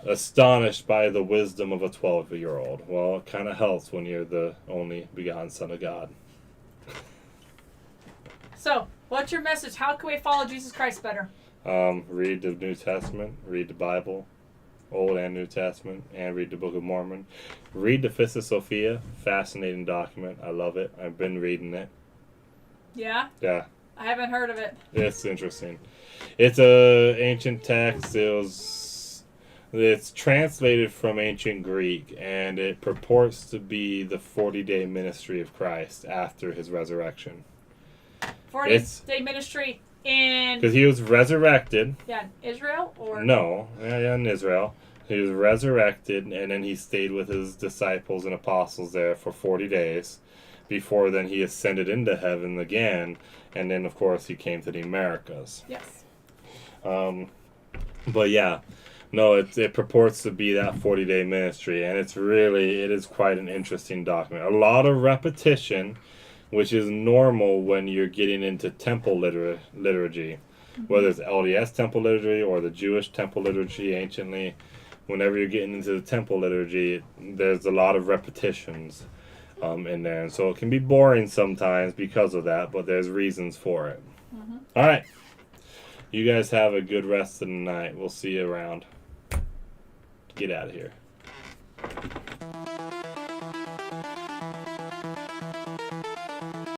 S3: Astonished by the wisdom of a 12-year-old. Well, it kind of helps when you're the only begotten Son of God.
S4: So, what's your message? How can we follow Jesus Christ better?
S3: Read the New Testament, read the Bible, Old and New Testament, and read the Book of Mormon. Read the Fist of Sophia, fascinating document. I love it. I've been reading it.
S4: Yeah?
S3: Yeah,
S4: I haven't heard of it.
S3: it's interesting. It's a ancient text. It's translated from ancient Greek, and it purports to be the 40-day ministry of Christ after his resurrection.
S4: 40-day ministry in...
S3: Because he was resurrected.
S4: Yeah, Israel or...
S3: No, in Israel. He was resurrected, and then he stayed with his disciples and apostles there for 40 days. Before then, he ascended into heaven again, and then, of course, he came to the Americas.
S4: Yes.
S3: But yeah, no, it purports to be that 40-day ministry, and it is quite an interesting document. A lot of repetition, which is normal when you're getting into temple liturgy, whether it's LDS temple liturgy or the Jewish temple liturgy anciently. Whenever you're getting into the temple liturgy, there's a lot of repetitions in there, and so it can be boring sometimes because of that, but there's reasons for it. All right. You guys have a good rest of the night. We'll see you around. Get out of here.